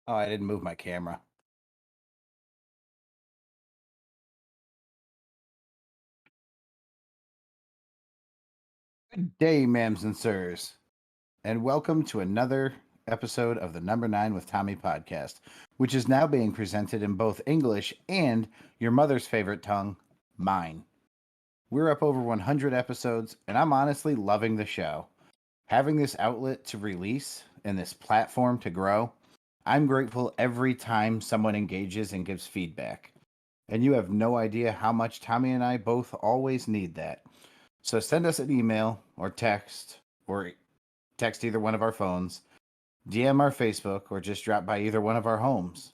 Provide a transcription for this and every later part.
Oh, I didn't move my camera. Good day, ma'ams and sirs, and welcome to another episode of the Number 9 with Tommy podcast, which is now being presented in both English and your mother's favorite tongue, mine. We're up over 100 episodes, and I'm honestly loving the show. Having this outlet to release and this platform to grow, I'm grateful every time someone engages and gives feedback. And you have no idea how much Tommy and I both always need that. So send us an email or text either one of our phones, DM our Facebook, or just drop by either one of our homes.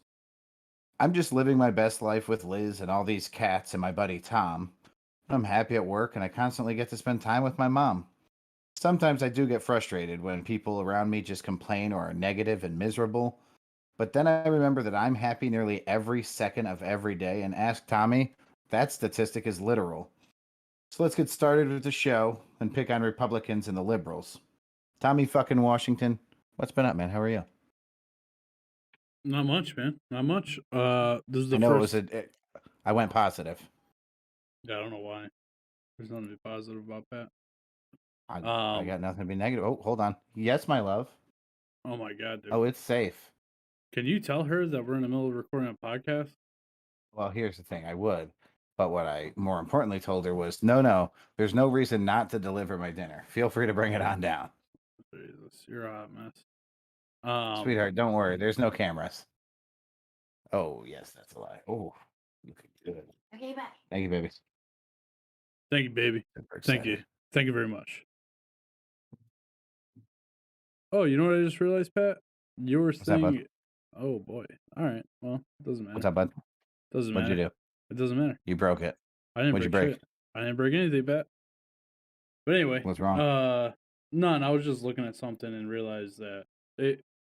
I'm just living my best life with Liz and all these cats and my buddy Tom. I'm happy at work and I constantly get to spend time with my mom. Sometimes I do get frustrated when people around me just complain or are negative and miserable, but then I remember that I'm happy nearly every second of every day and ask Tommy, that statistic is literal. So let's get started with the show and pick on Republicans and the liberals. Tommy fucking Washington, what's been up, man? How are you? Not much, man. Not much. This is I the know it was first. I went positive. Yeah, I don't know why. There's nothing to be positive about that. I got nothing to be negative. Oh, hold on. Yes, my love. Oh my god, dude. Oh, it's safe. Can you tell her that we're in the middle of recording a podcast? Well, here's the thing. I would. But what I more importantly told her was, no, there's no reason not to deliver my dinner. Feel free to bring it on down. Jesus, you're a hot mess. Sweetheart, don't worry. There's no cameras. Oh, yes, that's a lie. Oh, looking good. Okay, bye. Thank you, baby. Thank you, baby. Super Thank you. excited. Thank you very much. Oh, you know what I just realized, Pat? You were What's that, bud? saying. Oh boy. All right. Well, it doesn't What's matter. up, bud? Doesn't What'd you matter. do? It doesn't matter. You broke it. I didn't What'd you break break? shit. I didn't break anything, Pat. But anyway, What's wrong? none. I was just looking at something and realized that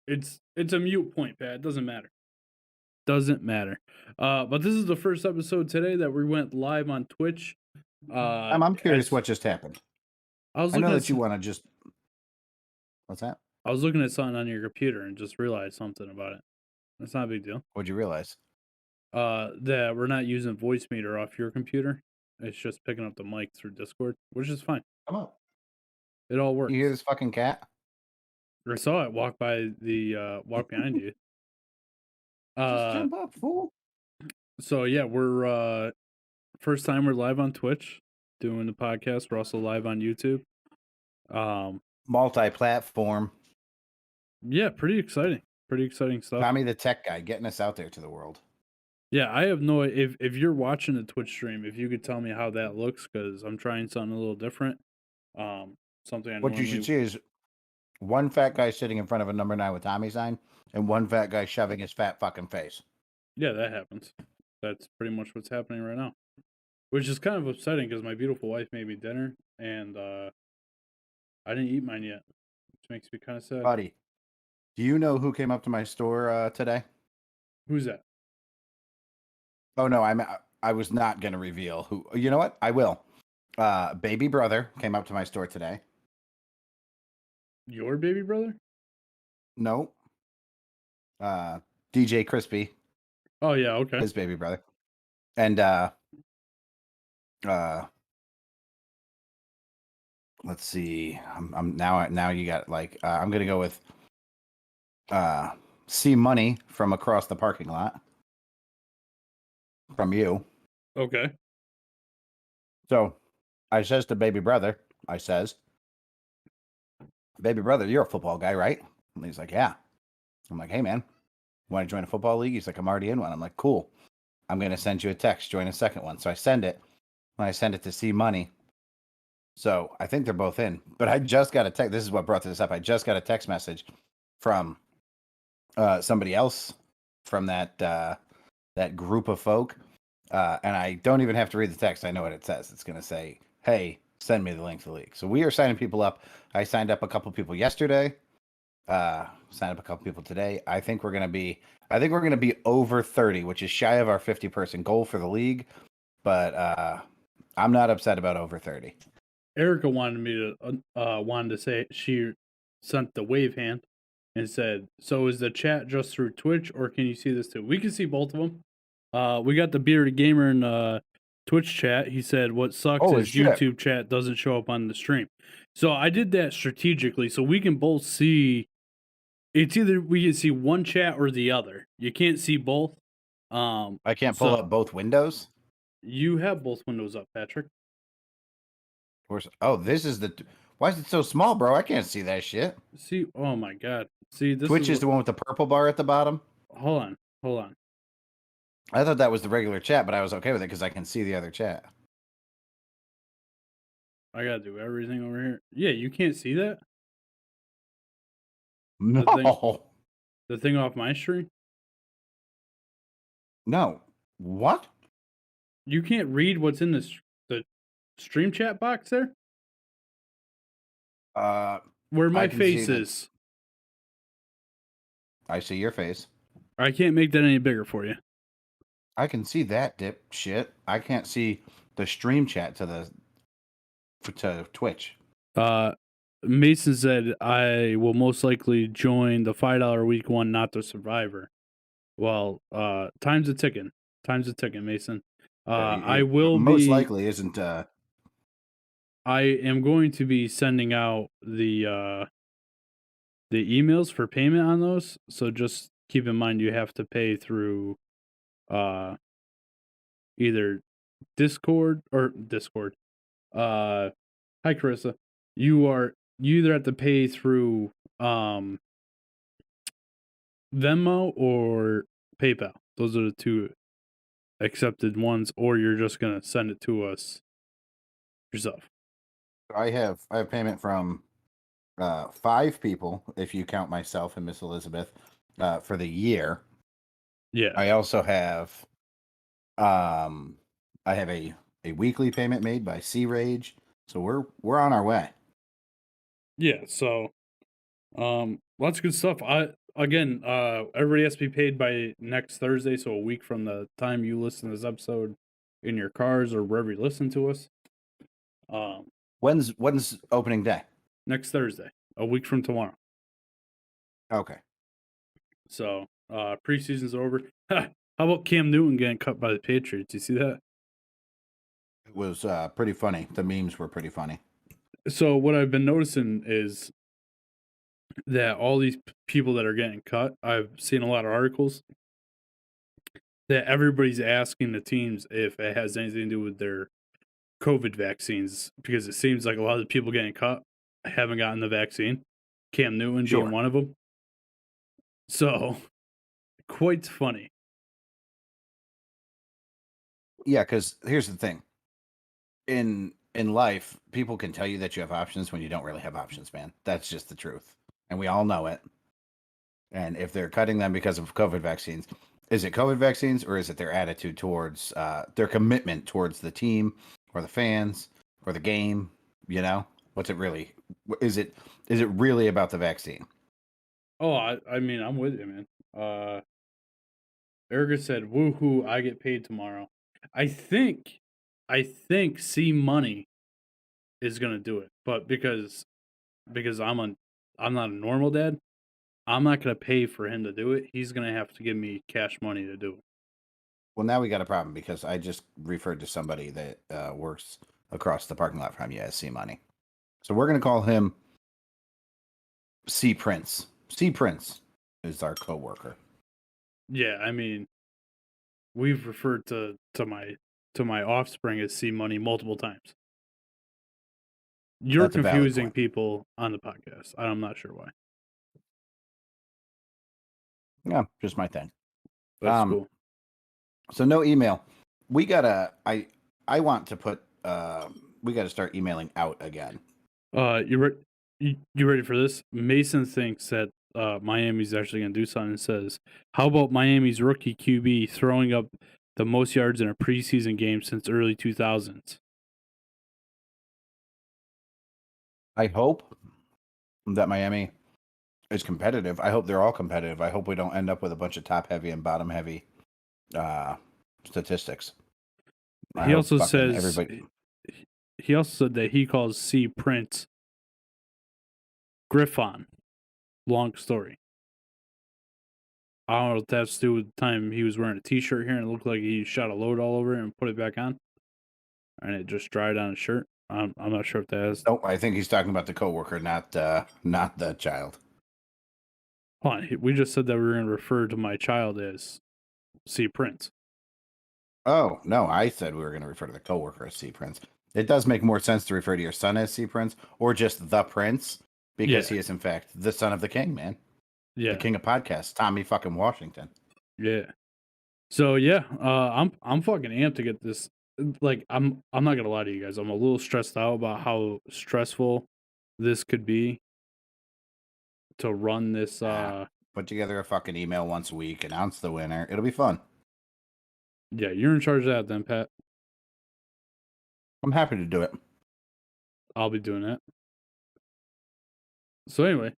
it's a mute point, Pat. It doesn't matter. Doesn't matter. But this is the first episode today that we went live on Twitch. I'm curious As what just happened. I was I know looking that you at, want to just. What's that? I was looking at something on your computer and just realized something about it. That's not a big deal. What'd you realize? That we're not using voice meter off your computer. It's just picking up the mic through Discord, which is fine. Come on. It all You hear works. this fucking cat? I saw it walk behind you. Just Uh, jump up, fool. so yeah, we're first time we're live on Twitch doing the podcast. We're also live on YouTube. Multi-platform. Yeah, pretty exciting. Pretty exciting stuff. Tommy the tech guy getting us out there to the world. Yeah, I have no if you're watching the Twitch stream, if you could tell me how that looks, because I'm trying something a little different. Something I What you should see is one fat guy sitting in front of a number 9 with Tommy sign, and one fat guy shoving his fat fucking face. Yeah, that happens. That's pretty much what's happening right now, which is kind of upsetting because my beautiful wife made me dinner and I didn't eat mine yet, which makes me kind of sad. Buddy, do you know who came up to my store today? Who's that? Oh no, I was not going to reveal who. You know what? I will. Baby brother came up to my store today. Your baby brother? No. DJ Crispy, Oh yeah, okay. his baby brother. And let's see. I'm now you got like I'm gonna go with C Money from across the parking lot from you. Okay. So I says to baby brother, baby brother, you're a football guy, right? And he's like, yeah. I'm like, hey man, want to join a football league? He's like, I'm already in one. I'm like, cool. I'm gonna send you a text, join a second one. So I send it. When I send it to C Money. So I think they're both in. But I just got a text. This is what brought this up. I just got a text message from somebody else from that group of folk. And I don't even have to read the text. I know what it says. It's going to say, hey, send me the link to the league. So we are signing people up. I signed up a couple people yesterday. Signed up a couple people today. I think we're going to be over 30, which is shy of our 50-person goal for the league. But I'm not upset about over 30. Erica wanted me to wanted to say she sent the wave hand. and said, "So is the chat just through Twitch, or can you see this too?" We can see both of them. We got the bearded gamer in Twitch chat. He said, "What sucks Holy is shit! YouTube chat doesn't show up on the stream." So I did that strategically, so we can both see. It's either we can see one chat or the other. You can't see both. I can't pull So up both windows. you have both windows up, Patrick. Oh, this is the. Why is it so small, bro? I can't see that shit. See, oh my god. See, this Twitch is is what. the one with the purple bar at the bottom. Hold on, hold on. I thought that was the regular chat, but I was okay with it because I can see the other chat. I gotta do everything over here. Yeah, you can't see that. No, The thing off my screen. no. What? You can't read what's in the stream chat box there, Uh, where I my can see face that. is. I see your face. I can't make that any bigger for you. I can see that dip shit. I can't see the stream chat to Twitch. Mason said I will most likely join the $5 week one, not the Survivor. Well, time's a ticking. Time's a ticking, Mason. I It will most be. likely isn't. I am going to be sending out the emails for payment on those. So just keep in mind you have to pay through uh either Discord or Discord. Hi Carissa. You either have to pay through Venmo or PayPal. Those are the two accepted ones, or you're just gonna send it to us yourself. I have payment from 5 people, if you count myself and Miss Elizabeth, for the year. Yeah. I also have I have a weekly payment made by Sea Rage, so we're on our way. Yeah, so lots of good stuff. Everybody has to be paid by next Thursday, so a week from the time you listen to this episode in your cars or wherever you listen to us. When's opening day? Next Thursday, a week from tomorrow. Okay. So preseason's over. How about Cam Newton getting cut by the Patriots? You see that? It was pretty funny. The memes were pretty funny. So what I've been noticing is that all these people that are getting cut, I've seen a lot of articles that everybody's asking the teams if it has anything to do with their COVID vaccines, because it seems like a lot of the people getting cut haven't gotten the vaccine. Cam Newton Sure. being one of them. So, quite funny. Yeah, because here's the thing. In life, people can tell you that you have options when you don't really have options, man. That's just the truth. And we all know it. And if they're cutting them because of COVID vaccines, is it COVID vaccines or is it their attitude towards their commitment towards the team or the fans or the game? You know, what's it really? Is it really about the vaccine? Oh, I mean, I'm with you, man. Erica said, "Woohoo! I get paid tomorrow." I think, C Money is gonna do it, but because I'm not a normal dad, I'm not gonna pay for him to do it. He's gonna have to give me cash money to do it. Well, now we got a problem because I just referred to somebody that works across the parking lot from you as C Money. So we're going to call him C Prince. C Prince is our coworker. Yeah, I mean, we've referred to my offspring as C Money multiple times. You're That's a valid confusing point. people on the podcast. I'm not sure why. Yeah, just my thing. That's cool. So no email. We gotta. I want to put. We got to start emailing out again. You ready for this? Mason thinks that Miami's actually going to do something and says, "How about Miami's rookie QB throwing up the most yards in a preseason game since early 2000s?" I hope that Miami is competitive. I hope they're all competitive. I hope we don't end up with a bunch of top heavy and bottom heavy statistics. He also says everybody. He also said that he calls C Prince Griffon. Long story. I don't know if that's to do with the time he was wearing a t-shirt here and it looked like he shot a load all over it and put it back on, and it just dried on his shirt. I'm not sure if that is. Nope, I think he's talking about the coworker, not the child. Hold on, we just said that we were going to refer to my child as C Prince. Oh, no, I said we were going to refer to the coworker as C Prince. It does make more sense to refer to your son as C Prince or just the Prince because Yeah. he is, in fact, the son of the king, man. Yeah. The king of podcasts, Tommy fucking Washington. Yeah. So yeah, I'm fucking amped to get this. Like I'm not gonna lie to you guys. I'm a little stressed out about how stressful this could be to run this. Put together a fucking email once a week, announce the winner. It'll be fun. Yeah, you're in charge of that then, Pat. I'm happy to do it. I'll be doing that. So anyway,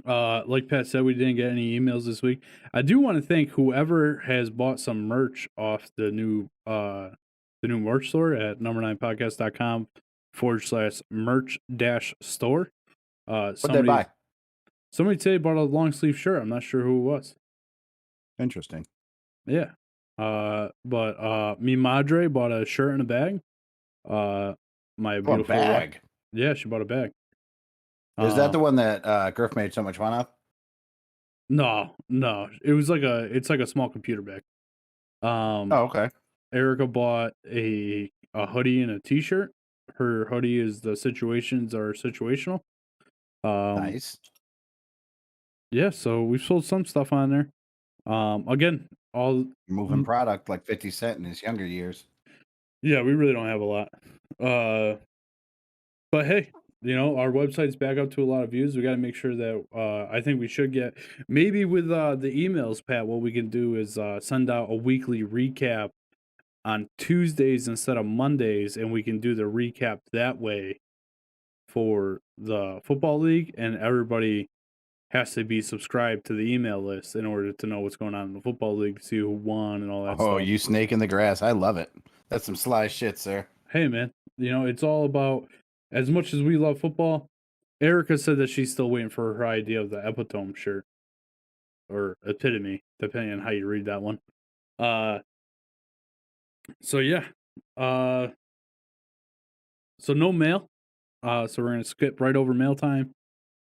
like Pat said, we didn't get any emails this week. I do want to thank whoever has bought some merch off the new merch store at number9podcast.com/merch-store. What'd they buy? Somebody today bought a long sleeve shirt. I'm not sure who it was. Interesting. Yeah. But mi madre bought a shirt and a bag. My beautiful bag. Yeah, she bought a bag. Is that the one that Griff made so much fun of? No. It's like a small computer bag. Oh, okay. Erica bought a hoodie and a t-shirt. Her hoodie is the situations are situational. Nice. Yeah, so we've sold some stuff on there. Again, all Moving product like 50 Cent in his younger years. Yeah, we really don't have a lot. But hey, our website's back up to a lot of views. We got to make sure that I think we should get maybe with the emails, Pat. What we can do is send out a weekly recap on Tuesdays instead of Mondays, and we can do the recap that way for the football league, and everybody has to be subscribed to the email list in order to know what's going on in the football league, see who won and all that stuff. Oh, you snake in the grass. I love it. That's some sly shit, sir. Hey, man, it's all about, as much as we love football, Erica said that she's still waiting for her idea of the epitome shirt. Or epitome, depending on how you read that one. So yeah. So no mail. So we're gonna skip right over mail time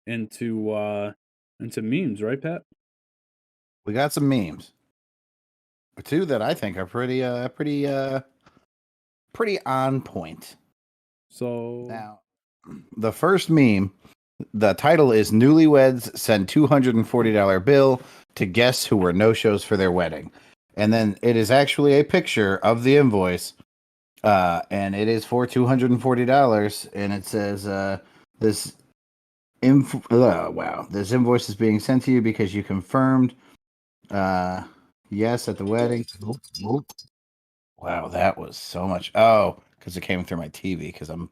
into memes, right, Pat? We got some memes. Two that I think are pretty on point. So Now, the first meme, the title is "Newlyweds Send $240 Bill to Guests Who Were No Shows for Their Wedding," and then it is actually a picture of the invoice, and it is for $240, and it says this this invoice is being sent to you because you confirmed yes at the wedding. Wow, that was so much. Oh, because it came through my TV because I'm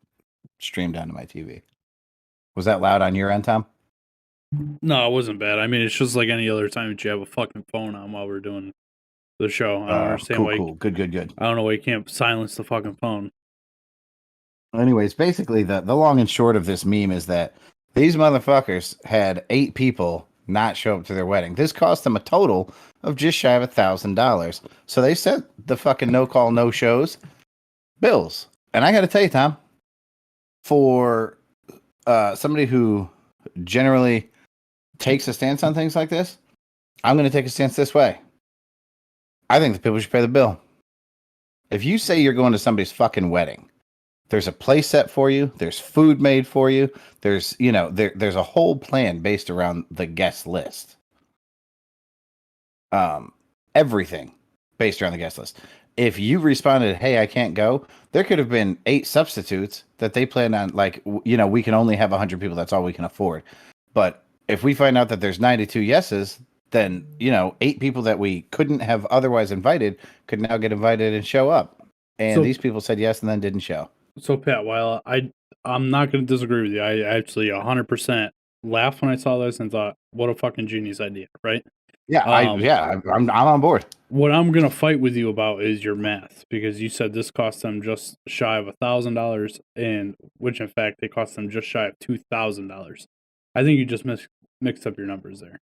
streamed onto my TV. Was that loud on your end, Tom? no, it wasn't bad. I mean, it's just like any other time that you have a fucking phone on while we're doing the show. I don't understand why. Cool. Good. I don't know why you can't silence the fucking phone. Anyways, basically the long and short of this meme is that these motherfuckers had 8 people not show up to their wedding. This cost them a total of just shy of $1,000. So they sent the fucking no call, no shows bills. And I got to tell you, Tom, for somebody who generally takes a stance on things like this, I'm going to take a stance this way. I think the people should pay the bill. If you say you're going to somebody's fucking wedding, there's a place set for you. There's food made for you. There's, there's a whole plan based around the guest list. Everything based around the guest list. If you responded, "Hey, I can't go," there could have been 8 substitutes that they planned on. Like, we can only have 100 people. That's all we can afford. But if we find out that there's 92 yeses, then 8 people that we couldn't have otherwise invited could now get invited and show up. And these people said yes and then didn't show. So Pat, while I'm not going to disagree with you, I actually 100% laughed when I saw this and thought, what a fucking genius idea, right? Yeah, I'm on board. What I'm going to fight with you about is your math, because you said this cost them just shy of $1,000, and which in fact it cost them just shy of $2,000. I think you just mixed up your numbers there.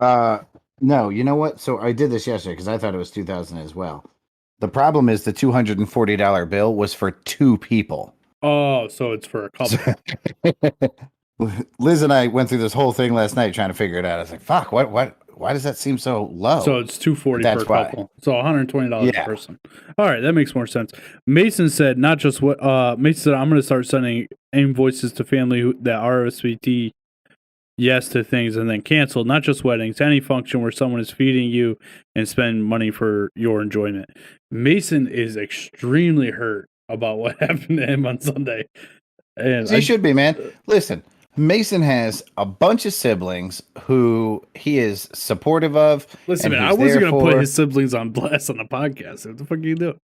No, you know what? So I did this yesterday because I thought it was 2000 as well. The problem is the $240 bill was for two people. Oh, so it's for a So couple. Liz and I went through this whole thing last night trying to figure it out. I was like, "Fuck, why does that seem so So low?" it's But $240 per that's why. couple. So $120 a Yeah. person. All right, that makes more sense. Mason said not just what Mason said I'm going to start sending invoices to family that RSVP yes to things and then cancel, not just weddings, any function where someone is feeding you and spend money for your enjoyment. Mason is extremely hurt about what happened to him on Sunday. And He should be, man. Listen, Mason has a bunch of siblings who he is supportive of listen, and man, I who's wasn't there going to put for. his siblings on blast on the podcast. What the fuck are you doing?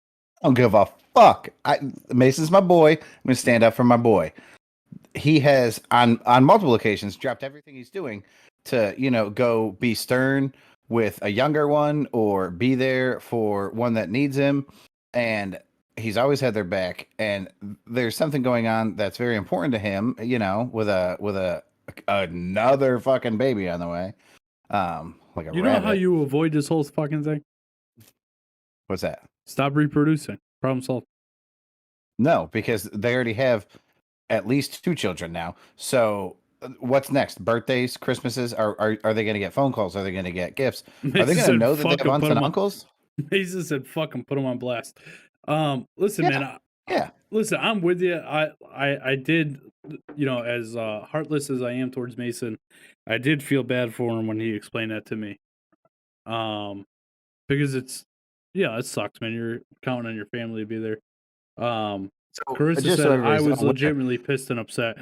I don't give a fuck. Mason's my boy. I'm gonna stand up for my boy. He has on multiple occasions dropped everything he's doing to go be stern with a younger one or be there for one that needs him, and he's always had their back. And there's something going on that's very important to him, with another fucking baby on the way, like a You know how rabbit. you avoid this whole fucking thing? What's that? Stop reproducing. Problem solved. No, because they already have at least two children now. So what's next? Birthdays, Christmases? Are they going to get phone calls? Are they going to get gifts? Are they Mason going to said, know that they "Fuck have him, aunts put and him on." uncles? Mason said, "Fuck him, put him on blast." Listen, Yeah, man. yeah. Listen, I'm with you. I did, as heartless as I am towards Mason, I did feel bad for him when he explained that to me. Um, because it sucks, man. You're counting on your family to be there. So Carissa just so said I everybody's was aware, legitimately pissed and upset.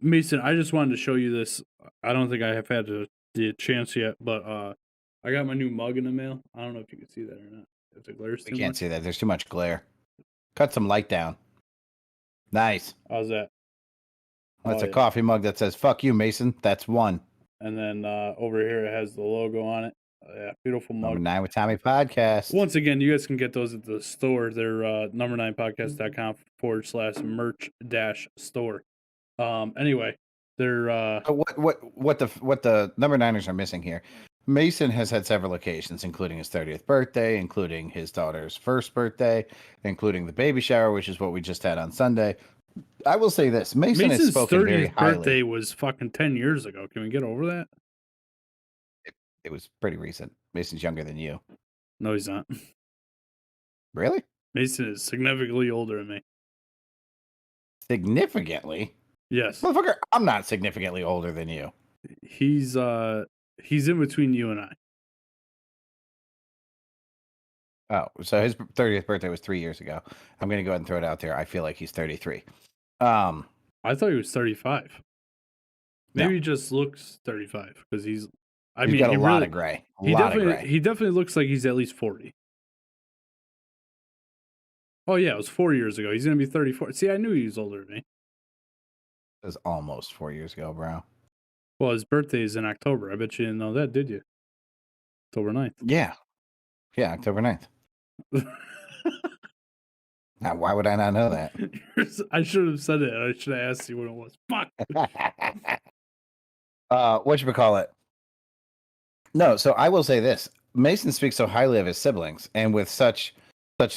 Mason, I just wanted to show you this. I don't think I have had the chance yet, but I got my new mug in the mail. I don't know if you can see that or not. If it glares we too can't much. see that. There's too much glare. Cut some light down. Nice. How's that? That's Oh a yeah. coffee mug that says "fuck you, Mason." That's one. And then over here it has the logo on it. Yeah, beautiful Number mug. 9 with Tommy podcast. Once again, you guys can get those at the store. They're number9podcast.com/merch-store. Anyway, they're What the number niners are missing here? Mason has had several occasions, including his 30th birthday, including his daughter's first birthday, including the baby shower, which is what we just had on Sunday. I will say this: Mason has Mason's spoken very 30th highly. birthday was fucking 10 years ago. Can we get over that? It was pretty recent. Mason's younger than you. No, he's not. Really? Mason is significantly older than me. Significantly? Yes. Motherfucker, I'm not significantly older than you. He's in between you and I. Oh, so his 30th birthday was 3 years ago. I'm going to go ahead and throw it out there. I feel like he's 33. Um, I thought he was 35. No. Maybe he just looks 35 because he's got a lot of gray. He definitely looks like he's at least 40. Oh yeah, it was 4 years ago. He's gonna be 34. See, I knew he was older than me. It was almost 4 years ago, bro. Well, his birthday is in October. I bet you didn't know that, did you? October 9th. Yeah. Yeah, October 9th. Now, why would I not know that? I should have said it. I should have asked you what it was. Fuck. Whatchamacallit? No, so I will say this. Mason speaks so highly of his siblings and with such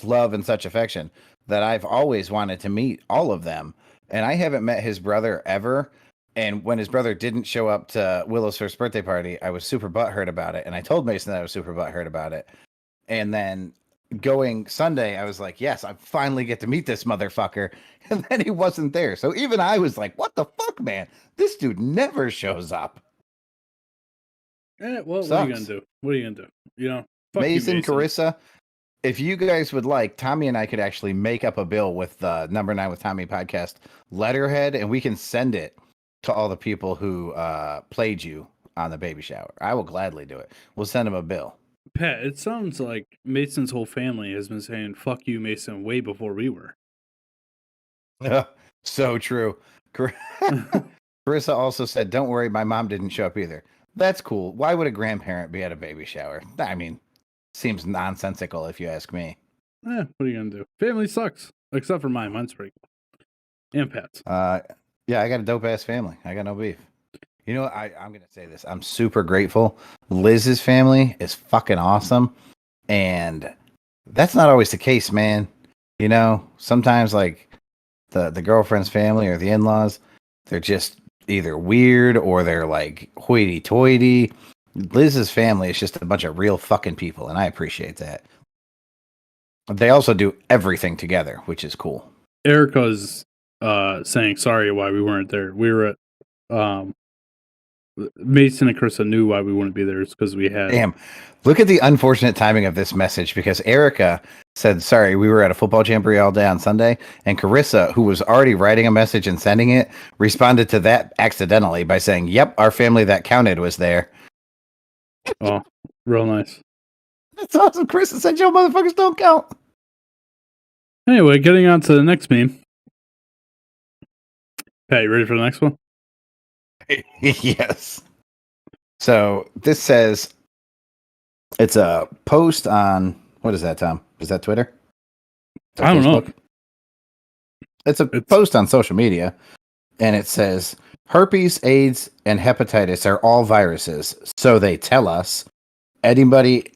love and such affection that I've always wanted to meet all of them. And I haven't met his brother ever. And when his brother didn't show up to Willow's first birthday party, I was super butthurt about it. And I told Mason that I was super butthurt about it. And then going Sunday, I was like, yes, I finally get to meet this motherfucker. And then he wasn't there. So even I was like, what the fuck, man? This dude never shows up. Well, what are you gonna Sucks. do? What are you gonna do? You know, fuck Mason, you, Mason. Carissa, if you guys would like, Tommy and I could actually make up a bill with the number 9 with Tommy podcast letterhead, and we can send it to all the people who played you on the baby shower. I will gladly do it. We'll send them a bill. Pat, it sounds like Mason's whole family has been saying "fuck you, Mason" way before we were. So true. Carissa also said, "Don't worry, my mom didn't show up either." That's cool. Why would a grandparent be at a baby shower? I mean, seems nonsensical if you ask me. What are you gonna do? Family sucks, except for mine. Mine's pretty cool. And Pat's. Yeah, I got a dope ass family. I got no beef. You know, I'm going to say this. I'm super grateful. Liz's family is fucking awesome. And that's not always the case, man. You know, sometimes like the girlfriend's family or the in-laws, they're just either weird or they're like hoity-toity. Liz's family is just a bunch of real fucking people, and I appreciate that. They also do everything together, which is cool. Erica's saying sorry why we weren't there. We were at Mason and Krista knew why we wouldn't be there. It's because we had Damn. Look at the unfortunate timing of this message because Erica said, sorry, we were at a football jamboree all day on Sunday. And Carissa, who was already writing a message and sending it, responded to that accidentally by saying, yep, our family that counted was there. Oh, real nice. That's awesome. Carissa said, yo, motherfuckers don't count. Anyway, getting on to the next meme. Pat, you ready for the next one? Yes. So this says it's a post on what is that, Tom? Is that Twitter? Is that I don't know. It's a post on social media, and it says herpes, AIDS, and hepatitis are all viruses. So they tell us. Anybody?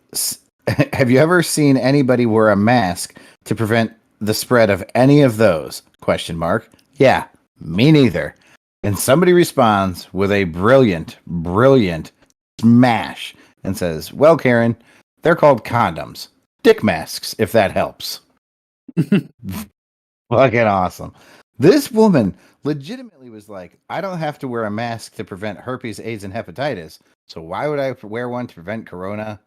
Have you ever seen anybody wear a mask to prevent the spread of any of those? Question mark. Yeah, me neither. And somebody responds with a brilliant smash and says, well, Karen, they're called condoms. Dick masks, if that helps. Fucking awesome. This woman legitimately was like, I don't have to wear a mask to prevent herpes, AIDS, and hepatitis. So why would I wear one to prevent corona?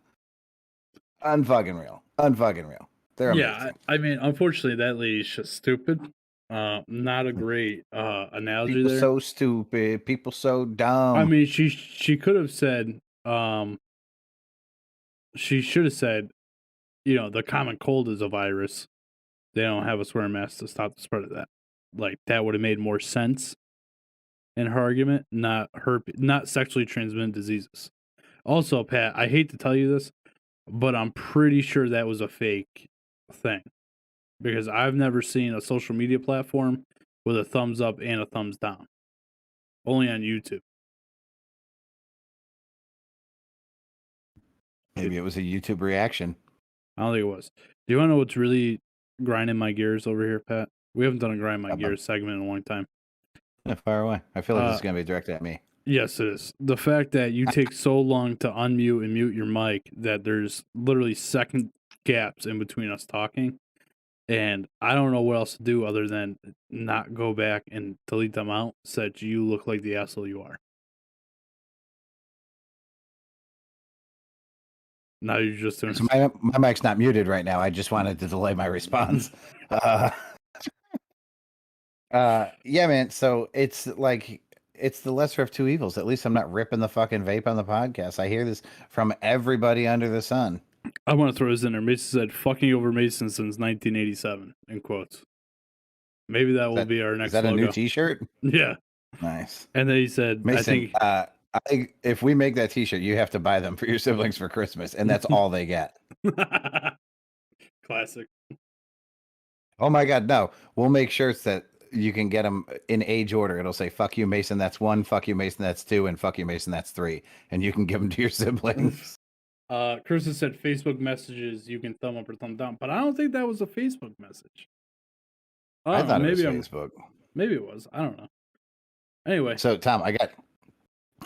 Unfucking real. Unfucking real. They're amazing. Yeah, I mean, unfortunately, that lady's just stupid. Not a great analogy People there. so stupid. People so dumb. I mean, she could have said, she should have said, you know, the common cold is a virus. They don't have us wearing masks to stop the spread of that. Like that would have made more sense in her argument, not sexually transmitted diseases. Also, Pat, I hate to tell you this, but I'm pretty sure that was a fake thing because I've never seen a social media platform with a thumbs up and a thumbs down. Only on YouTube. Maybe it was a YouTube reaction. I don't think it was. Do you want to know what's really grinding my gears over here, Pat? We haven't done a grind my gears segment in a long time. Yeah, far away. I feel like this is going to be directed at me. Yes, it is. The fact that you take so long to unmute and mute your mic that there's literally second gaps in between us talking. And I don't know what else to do other than not go back and delete them out so that you look like the asshole you are. Now you're just doing... So my mic's not muted right now. I just wanted to delay my response. Yeah, man. So it's like it's the lesser of two evils. At least I'm not ripping the fucking vape on the podcast. I hear this from everybody under the sun. I want to throw this in there. Mason said, fucking over Mason since 1987, in quotes. Maybe that will be our next logo. Is that a new t-shirt? Yeah. Nice. And then he said, Mason, I think if we make that t-shirt, you have to buy them for your siblings for Christmas, and that's all they get. Classic. Oh my God, no. We'll make shirts that you can get them in age order. It'll say, fuck you, Mason, that's 1, fuck you, Mason, that's 2, and fuck you, Mason, that's 3. And you can give them to your siblings. Chris has said Facebook messages, you can thumb up or thumb down, but I don't think that was a Facebook message. I thought it was Facebook. Maybe it was. I don't know. Anyway. So, Tom, I got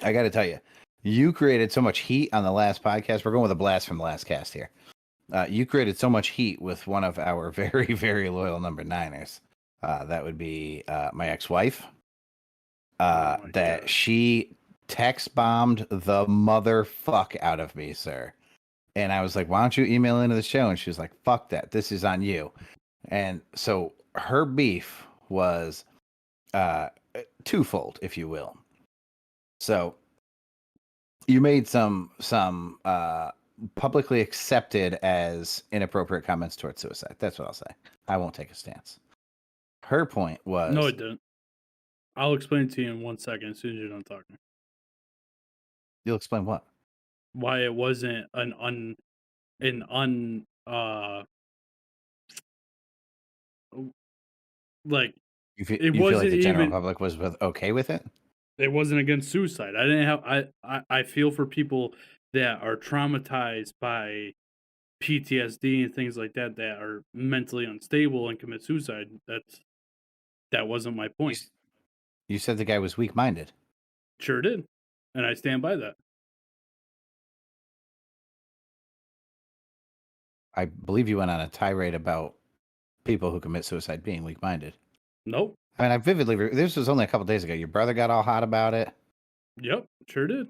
to tell you, you created so much heat on the last podcast. We're going with a blast from the last cast here. You created so much heat with one of our very, very loyal number 9ers. That would be my ex-wife. That she text bombed the motherfuck out of me, sir. And I was like, why don't you email into the show? And she was like, fuck that. This is on you. And so her beef was twofold, if you will. So you made some publicly accepted as inappropriate comments towards suicide. That's what I'll say. I won't take a stance. Her point was... No, it didn't. I'll explain it to you in 1 second as soon as you're done talking. You'll explain what? Why it wasn't like you feel like the general public was okay with it? It wasn't against suicide. I didn't have I feel for people that are traumatized by PTSD and things like that, that are mentally unstable and commit suicide. That wasn't my You point. s- you said the guy was weak minded. Sure did, and I stand by that. I believe you went on a tirade about people who commit suicide being weak minded. Nope. I mean, I vividly. This was only a couple days ago. Your brother got all hot about it. Yep, sure did.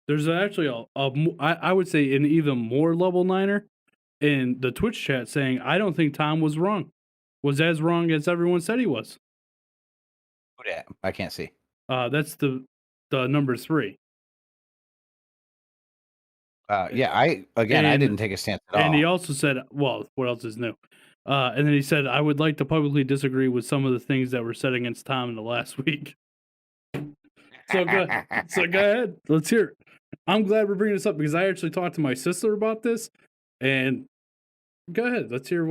There's actually I would say an even more level niner in the Twitch chat saying, "I don't think Tom was wrong. Was as wrong as everyone said he was." Who dat? I can't see. That's the number 3. Yeah, I And didn't take a stance at and he all. also said, well, what else is new? And then he said, "I would like to publicly disagree with some of the things that were said against Tom in the last week." So go ahead. Let's hear it. I'm glad we're bringing this up because I actually talked to my sister about this, and go ahead. Let's hear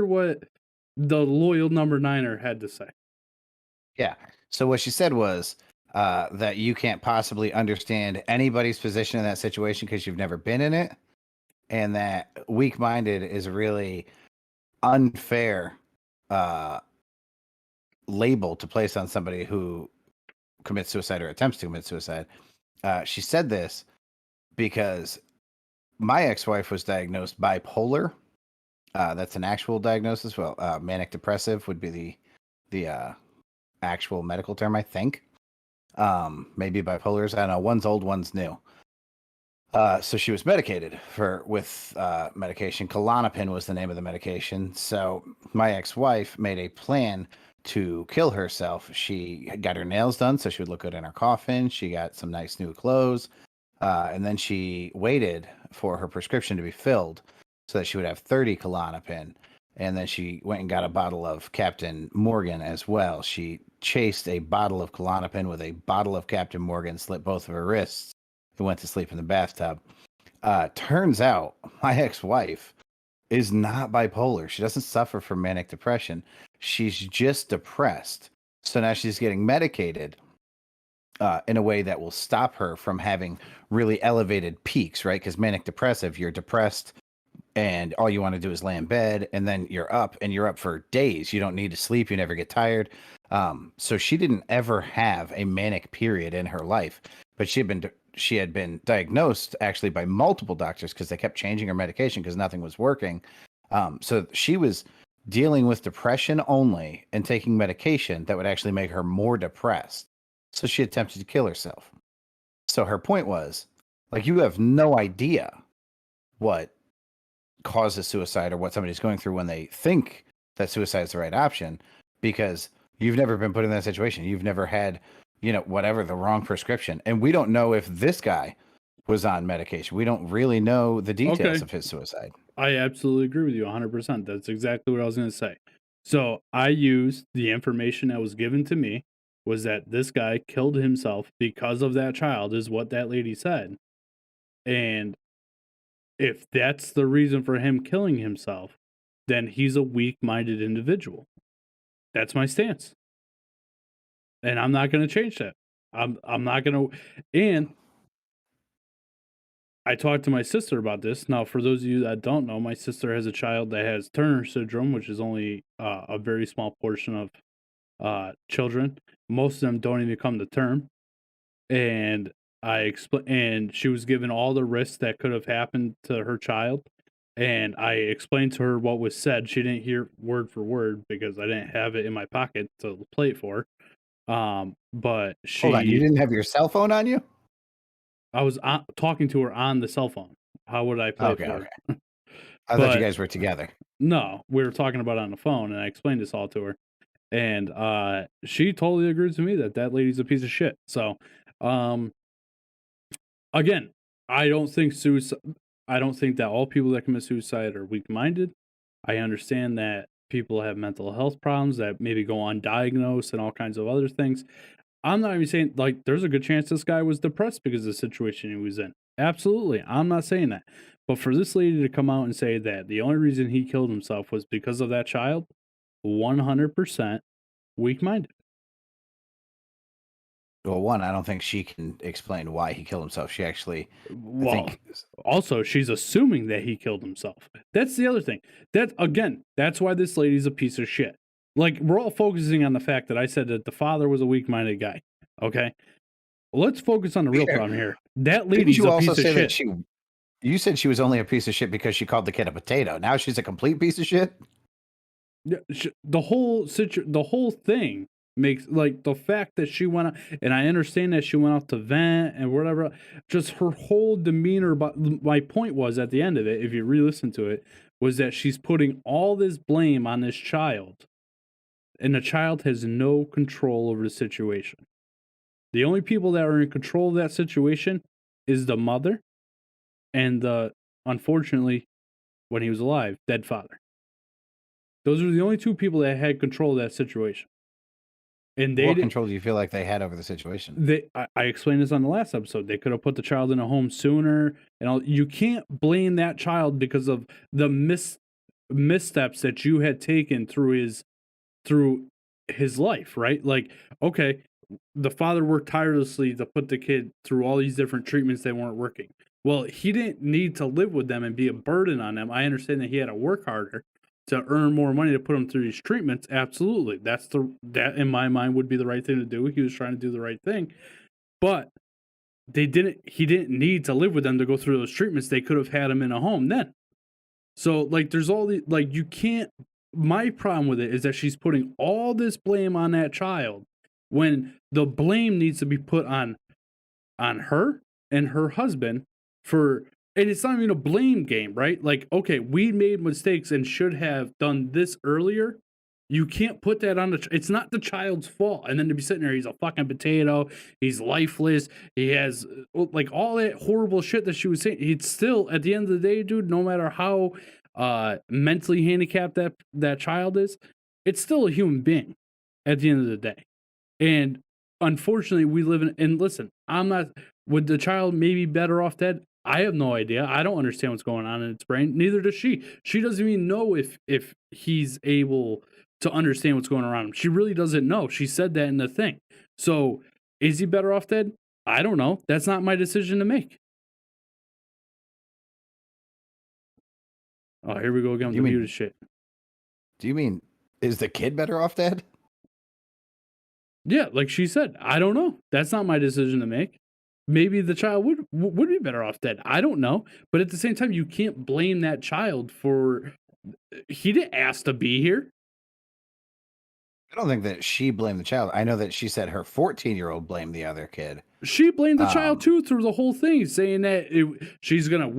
what the loyal number niner had to say. Yeah. So what she said was that you can't possibly understand anybody's position in that situation because you've never been in it, and that weak-minded is a really unfair uh, label to place on somebody who commits suicide or attempts to commit suicide. She said this because my ex-wife was diagnosed bipolar. That's an actual diagnosis. Well, manic depressive would be the actual medical term, I think. Maybe bipolars. I don't know. One's old, one's new. So she was medicated with medication. Klonopin was the name of the medication. So my ex-wife made a plan to kill herself. She got her nails done so she would look good in her coffin. She got some nice new clothes. And then she waited for her prescription to be filled so that she would have 30 Klonopin. And then she went and got a bottle of Captain Morgan as well. She chased a bottle of Klonopin with a bottle of Captain Morgan, slit both of her wrists, and went to sleep in the bathtub. Turns out my ex-wife is not bipolar. She doesn't suffer from manic depression. She's just depressed. So now she's getting medicated in a way that will stop her from having really elevated peaks, right? Because manic depressive, you're depressed and all you want to do is lay in bed, and then you're up and you're up for days. You don't need to sleep. You never get tired. So she didn't ever have a manic period in her life, but she had been diagnosed actually by multiple doctors because they kept changing her medication because nothing was working. So she was dealing with depression only and taking medication that would actually make her more depressed. So she attempted to kill herself. So her point was, like, you have no idea what causes suicide or what somebody's going through when they think that suicide is the right option because you've never been put in that situation. You've never had, whatever the wrong prescription. And we don't know if this guy was on medication. We don't really know the details Okay. of his suicide. I absolutely agree with you 100%. That's exactly what I was going to say. So I used the information that was given to me was that this guy killed himself because of that child, is what that lady said. And if that's the reason for him killing himself, then he's a weak minded individual. That's my stance. And I'm not going to change that. I'm not going to. And I talked to my sister about this. Now, for those of you that don't know, my sister has a child that has Turner syndrome, which is only a very small portion of children. Most of them don't even come to term. And and she was given all the risks that could have happened to her child. And I explained to her what was said. She didn't hear word for word because I didn't have it in my pocket to play it for her. But Hold on, you she didn't have your cell phone on you? I was talking to her on the cell phone. How would I play it Okay, for okay. her? I thought you But guys were together. no, we were talking about it on the phone, and I explained this all to her, and she totally agrees with me that that lady's a piece of shit. So, um, again, I don't think suicide. I don't think that all people that commit suicide are weak-minded. I understand that people have mental health problems that maybe go undiagnosed and all kinds of other things. I'm not even saying like there's a good chance this guy was depressed because of the situation he was in. Absolutely. I'm not saying that. But for this lady to come out and say that the only reason he killed himself was because of that child, 100% weak minded. Well, one, I don't think she can explain why he killed himself. She actually, I Well, think, also, she's assuming that he killed himself. That's the other thing. That's why this lady's a piece of shit. Like, we're all focusing on the fact that I said that the father was a weak-minded guy. Okay? Let's focus on the real problem here. That didn't lady's you a also piece of say that shit. you said she was only a piece of shit because she called the kid a potato. Now she's a complete piece of shit? Yeah, the whole thing makes, like, the fact that she went out, and I understand that she went out to vent and whatever, just her whole demeanor. But my point was, at the end of it, if you re-listen to it, was that she's putting all this blame on this child, and the child has no control over the situation. The only people that are in control of that situation is the mother and the, unfortunately, when he was alive, dead father. Those are the only two people that had control of that situation. And they What did. control do you feel like they had over the situation? I explained this on the last episode. They could have put the child in a home sooner, and all. You can't blame that child because of the missteps that you had taken through his life, right? Like, okay, the father worked tirelessly to put the kid through all these different treatments that weren't working. Well, he didn't need to live with them and be a burden on them. I understand that he had to work harder to earn more money to put him through these treatments. Absolutely. That in my mind would be the right thing to do. He was trying to do the right thing. But he didn't need to live with them to go through those treatments. They could have had him in a home then. So, like, there's all the, like, you can't. My problem with it is that she's putting all this blame on that child when the blame needs to be put on her and her husband for, and it's not even a blame game, right? Like, okay, we made mistakes and should have done this earlier. You can't put that on it's not the child's fault. And then to be sitting there, he's a fucking potato, he's lifeless, he has, like, all that horrible shit that she was saying. It's still, at the end of the day, dude, no matter how mentally handicapped that child is, it's still a human being at the end of the day. And unfortunately, we live in, and listen, I'm not, would the child maybe better off dead? I have no idea. I don't understand what's going on in its brain. Neither does she. She doesn't even know if he's able to understand what's going around him. She really doesn't know. She said that in the thing. So is he better off dead? I don't know. That's not my decision to make. Oh, here we go again with You the mean muted shit. do you mean is the kid better off dead? Yeah, like she said, I don't know. That's not my decision to make. Maybe the child would be better off dead. I don't know. But at the same time, you can't blame that child for, he didn't ask to be here. I don't think that she blamed the child. I know that she said her 14-year-old blamed the other kid. She blamed the child Um, too through the whole thing, saying that she's gonna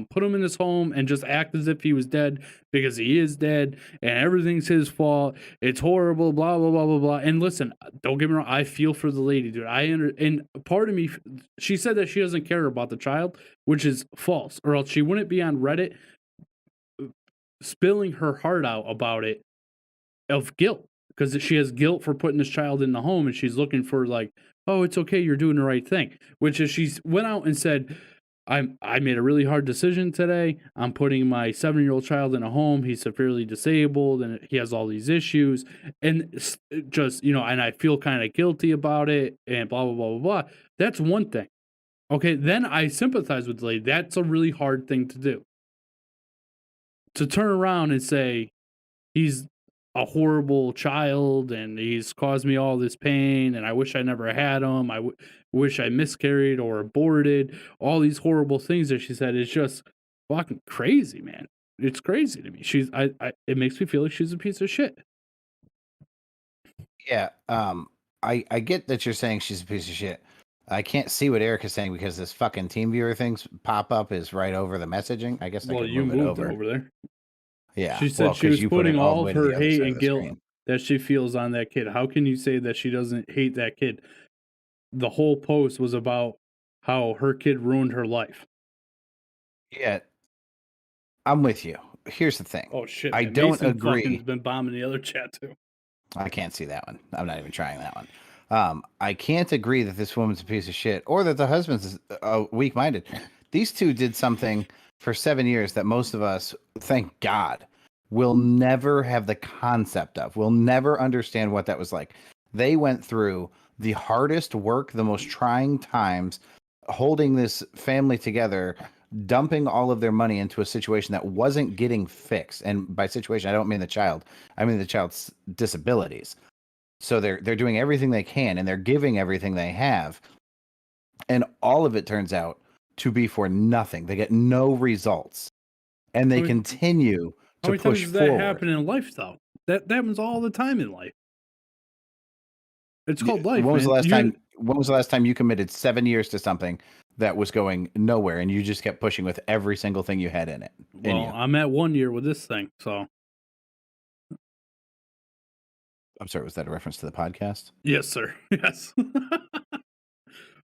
put him in his home and just act as if he was dead because he is dead and everything's his fault. It's horrible, blah blah blah blah blah. And listen, don't get me wrong, I feel for the lady, dude. And part of me, she said that she doesn't care about the child, which is false, or else she wouldn't be on Reddit spilling her heart out about it, of guilt, because she has guilt for putting this child in the home, and she's looking for, like, oh, it's okay, you're doing the right thing. Which is, she's went out and said, I made a really hard decision today. I'm putting my 7-year-old child in a home. He's severely disabled and he has all these issues, and just, and I feel kind of guilty about it, and blah blah blah blah blah. That's one thing. Okay, then I sympathize with the lady. That's a really hard thing to do. To turn around and say, he's a horrible child and he's caused me all this pain and I wish I never had him. I wish I miscarried or aborted. All these horrible things that she said is just fucking crazy, man. It's crazy to me. It makes me feel like she's a piece of shit. yeah, I get that you're saying she's a piece of shit. I can't see what Eric is saying because this fucking team viewer things pop up is right over the messaging. I guess I Well, could you move it moved it over. over there. Yeah, She well, said she because was you put it putting all the all of way to her the other hate side of and the guilt screen. that she feels on that kid. How can you say that she doesn't hate that kid? The whole post was about how her kid ruined her life. Yeah, I'm with you. Here's the thing. Oh shit, I man. don't Mason fucking's agree. been bombing the other chat too. I can't see that one. I'm not even trying that one. I can't agree that this woman's a piece of shit or that the husband's weak-minded. These two did something for 7 years that most of us, thank God, will never have the concept of. We'll never understand what that was like. They went through the hardest work, the most trying times, holding this family together, dumping all of their money into a situation that wasn't getting fixed. And by situation, I don't mean the child. I mean the child's disabilities. So they're doing everything they can and they're giving everything they have. And all of it turns out to be for nothing. They get no results. And I they mean, continue how to many times push does that forward. happen in life, though? That happens all the time in life. It's called life, When was the man. last time? When was the last time you committed 7 years to something that was going nowhere, and you just kept pushing with every single thing you had in it? In Well, you, I'm at 1 year with this thing, so I'm sorry. Was that a reference to the podcast? yes, sir. Yes. I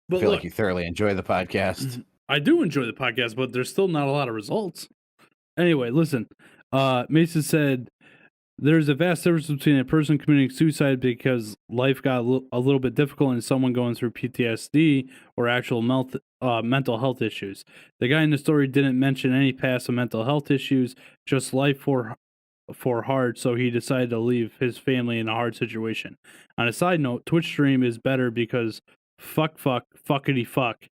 But feel like look, you thoroughly enjoy the podcast. I do enjoy the podcast, but there's still not a lot of results. Anyway, listen. Mason said there's a vast difference between a person committing suicide because life got a little bit difficult and someone going through PTSD or actual mental health issues. The guy in the story didn't mention any past mental health issues, just life for hard, so he decided to leave his family in a hard situation. On a side note, Twitch stream is better because fuckity fuck.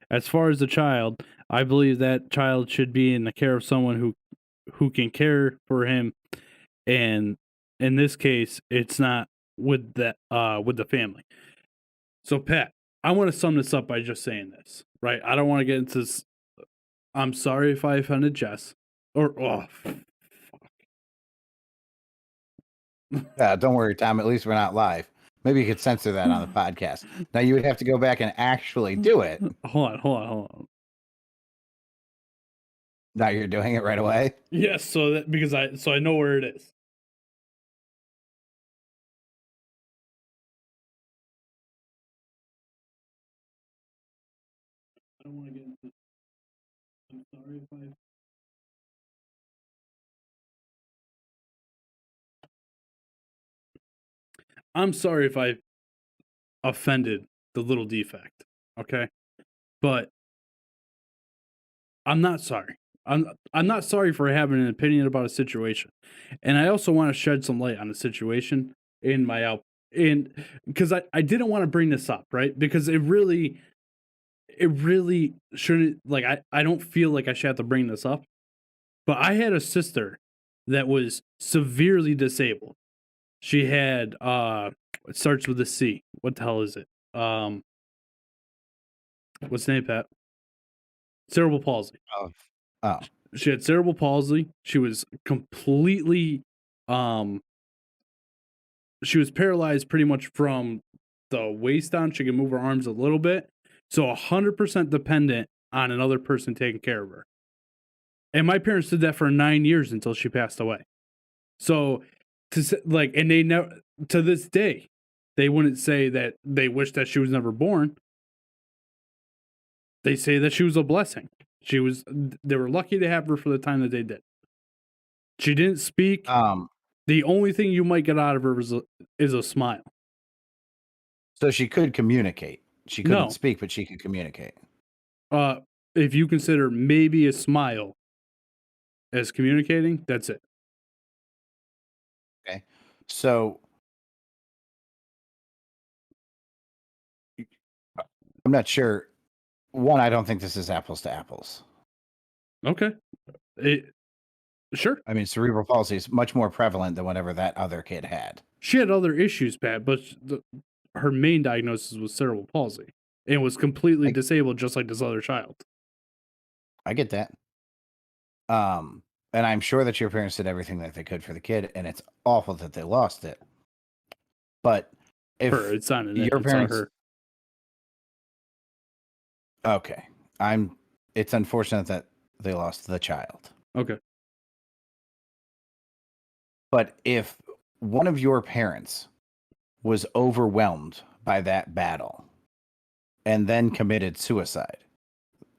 As far as the child, I believe that child should be in the care of someone who can care for him, and in this case, it's not with the family. So Pat, I want to sum this up by just saying this, right? I don't want to get into this. I'm sorry if I offended Jess. Don't worry, Tom. At least we're not live. Maybe you could censor that on the podcast. Now you would have to go back and actually do it. Hold on. Now you're doing it right away. Yes, so I know where it is. I don't want to get into. I'm sorry if I. I'm sorry if I offended the little defect. Okay, but I'm not sorry. I'm not sorry for having an opinion about a situation, and I also want to shed some light on the situation in my out in because I didn't want to bring this up, right? Because it really shouldn't, like, I don't feel like I should have to bring this up, but I had a sister that was severely disabled. She had it starts with a C. What the hell is it? What's the name, Pat? Cerebral palsy. Oh, She had cerebral palsy. She was completely she was paralyzed pretty much from the waist down. She could move her arms a little bit. So 100% dependent on another person taking care of her. And my parents did that for 9 years until she passed away. So and they never, to this day, they wouldn't say that they wish that she was never born. They say that she was a blessing. They were lucky to have her for the time that they did. She didn't speak. The only thing you might get out of her is a smile. so she could communicate. She couldn't No. speak, but she could communicate. If you consider maybe a smile as communicating, that's it. Okay. So I'm not sure. One, I don't think this is apples to apples. Okay. Sure. I mean, cerebral palsy is much more prevalent than whatever that other kid had. She had other issues, Pat, but her main diagnosis was cerebral palsy and was completely disabled just like this other child. I get that. And I'm sure that your parents did everything that they could for the kid, and it's awful that they lost it. But if It's not an your it's parents, on her. okay, it's unfortunate that they lost the child. Okay. But if one of your parents was overwhelmed by that battle and then committed suicide,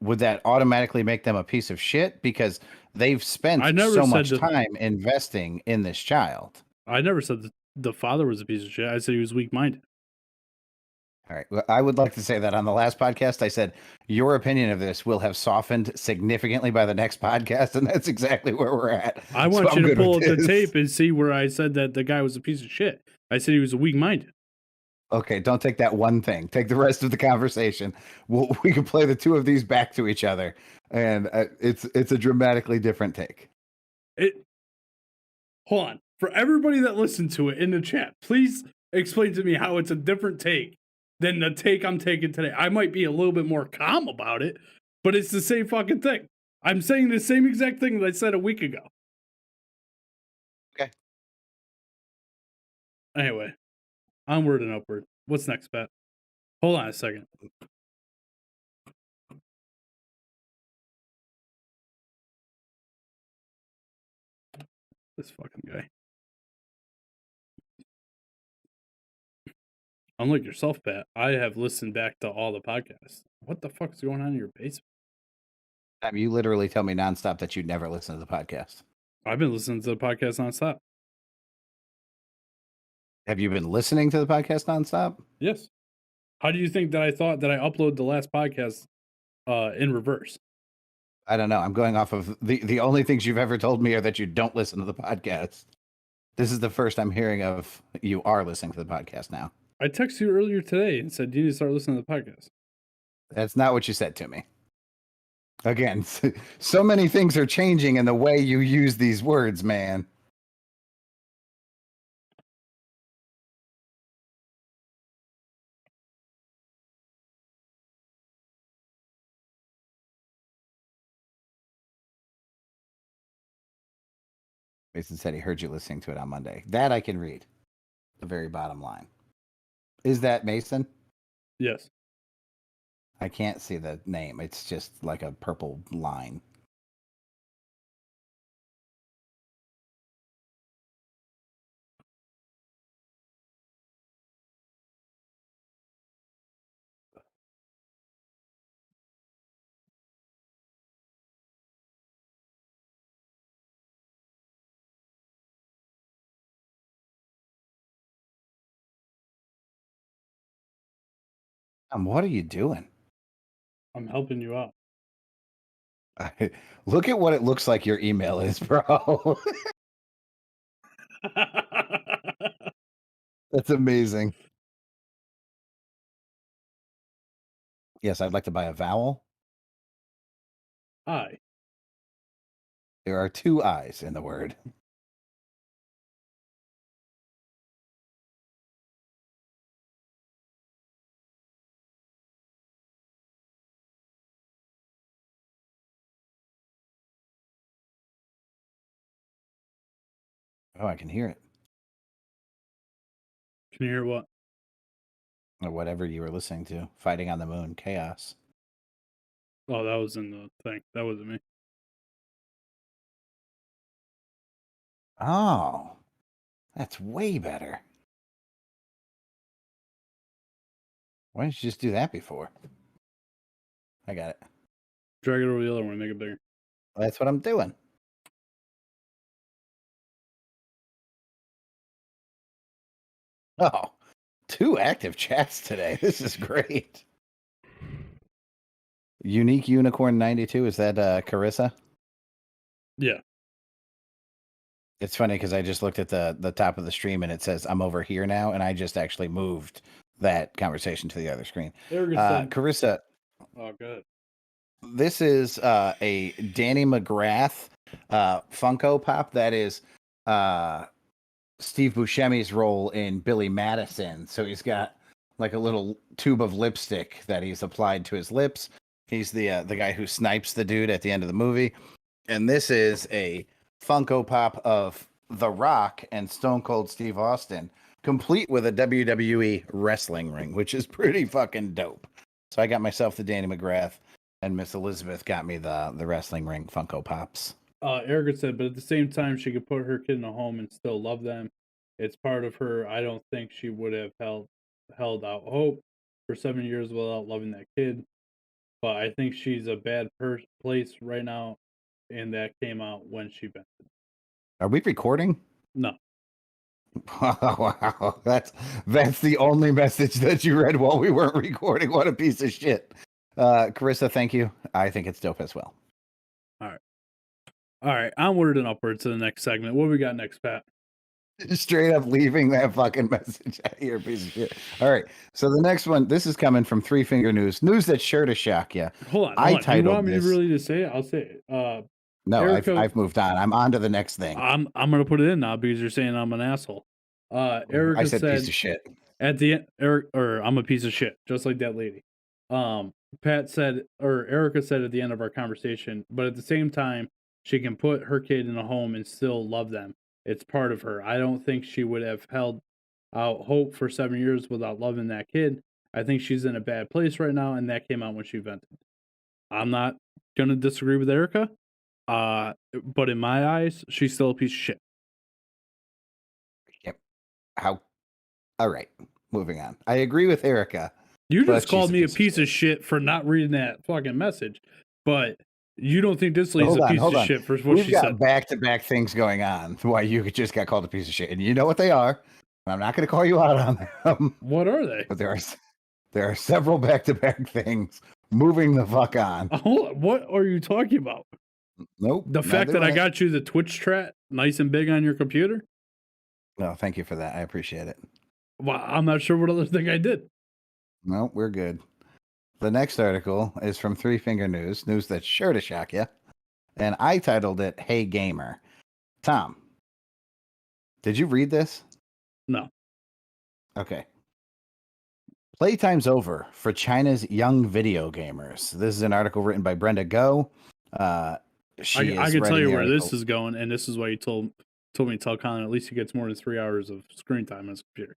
would that automatically make them a piece of shit because they've spent so much time investing in this child? I never said that the father was a piece of shit. I said he was weak-minded. All right. Well, I would like to say that on the last podcast, I said your opinion of this will have softened significantly by the next podcast, and that's exactly where we're at. I want you to pull up the tape and see where I said that the guy was a piece of shit. I said he was weak-minded. Okay, don't take that one thing. Take the rest of the conversation. We can play the two of these back to each other, and it's a dramatically different take. It. Hold on. For everybody that listened to it in the chat, please explain to me how it's a different take than the take I'm taking today. I might be a little bit more calm about it, but it's the same fucking thing. I'm saying the same exact thing that I said a week ago. Okay. Anyway, onward and upward. What's next, Pat? Hold on a second. This fucking guy. Unlike yourself, Pat, I have listened back to all the podcasts. What the fuck is going on in your basement? You literally tell me nonstop that you never listen to the podcast. I've been listening to the podcast nonstop. Have you been listening to the podcast nonstop? Yes. How do you think that I thought that I upload the last podcast in reverse? I don't know. I'm going off of the only things you've ever told me are that you don't listen to the podcast. This is the first I'm hearing of you are listening to the podcast now. I texted you earlier today and said you need to start listening to the podcast. That's not what you said to me. Again, so many things are changing in the way you use these words, man. Mason said he heard you listening to it on Monday. That I can read. The very bottom line. Is that Mason? Yes. I can't see the name. It's just like a purple line. What are you doing? I'm helping you out. Look at what it looks like your email is, bro. That's amazing. Yes, I'd like to buy a vowel. I. There are two I's in the word. Oh, I can hear it. Can you hear what? Or whatever you were listening to. Fighting on the Moon. Chaos. Oh, that was in the thing. That wasn't me. Oh, that's way better. Why didn't you just do that before? I got it. Drag it over the other one and make it bigger. That's what I'm doing. Oh, two active chats today. This is great. Unique Unicorn 92. Is that Carissa? Yeah. It's funny because I just looked at the top of the stream and it says I'm over here now, and I just actually moved that conversation to the other screen. Carissa. Oh, good. This is a Danny McGrath Funko Pop. That is Steve Buscemi's role in Billy Madison. So he's got like a little tube of lipstick that he's applied to his lips. He's the guy who snipes the dude at the end of the movie. And this is a Funko Pop of The Rock and Stone Cold Steve Austin, complete with a WWE wrestling ring, which is pretty fucking dope. So I got myself the Danny McGrath, and Miss Elizabeth got me the wrestling ring Funko Pops. Erica said, but at the same time, she could put her kid in a home and still love them. It's part of her. I don't think she would have held out hope for 7 years without loving that kid. But I think she's a bad place right now, and that came out when she vented. Are we recording? No. Wow, that's the only message that you read while we weren't recording. What a piece of shit. Carissa, thank you. I think it's dope as well. All right. Onward and upward to the next segment. What we got next, Pat? Straight up leaving that fucking message out here, piece of shit. All right. So the next one, this is coming from Three Finger News. News that's sure to shock you. Hold on, I hold on. You titled want me to this. really just say it? I'll say it. No, Erica, I've moved on. I'm on to the next thing. I'm gonna put it in now because you're saying I'm an asshole. I Erica said said piece of shit. at the end, or I'm a piece of shit, just like that lady. Pat said, or Erica said at the end of our conversation, but at the same time, she can put her kid in a home and still love them. It's part of her. I don't think she would have held out hope for 7 years without loving that kid. I think she's in a bad place right now, and that came out when she vented. I'm not gonna disagree with Erica, but in my eyes, she's still a piece of shit. Yep. How? All right. Moving on. I agree with Erica. You but just she's called me a piece of shit for not reading that fucking message, but you don't think this lady's a piece of shit for what We've she got said. back-to-back things going on. Why you just got called a piece of shit, and you know what they are. I'm not going to call you out on them. What are they? But there are several back-to-back things. Moving the fuck on. What are you talking about? Nope. The fact that I got you the Twitch chat nice and big on your computer? No, thank you for that. I appreciate it. Well, I'm not sure what other thing I did. No, we're good. The next article is from Three Finger News, news that's sure to shock you. And I titled it, Hey Gamer. Tom, did you read this? No. Okay. Playtime's over for China's young video gamers. This is an article written by Brenda Go. I can tell you where this is going, and this is why you told me to tell Colin at least he gets more than 3 hours of screen time on his computer.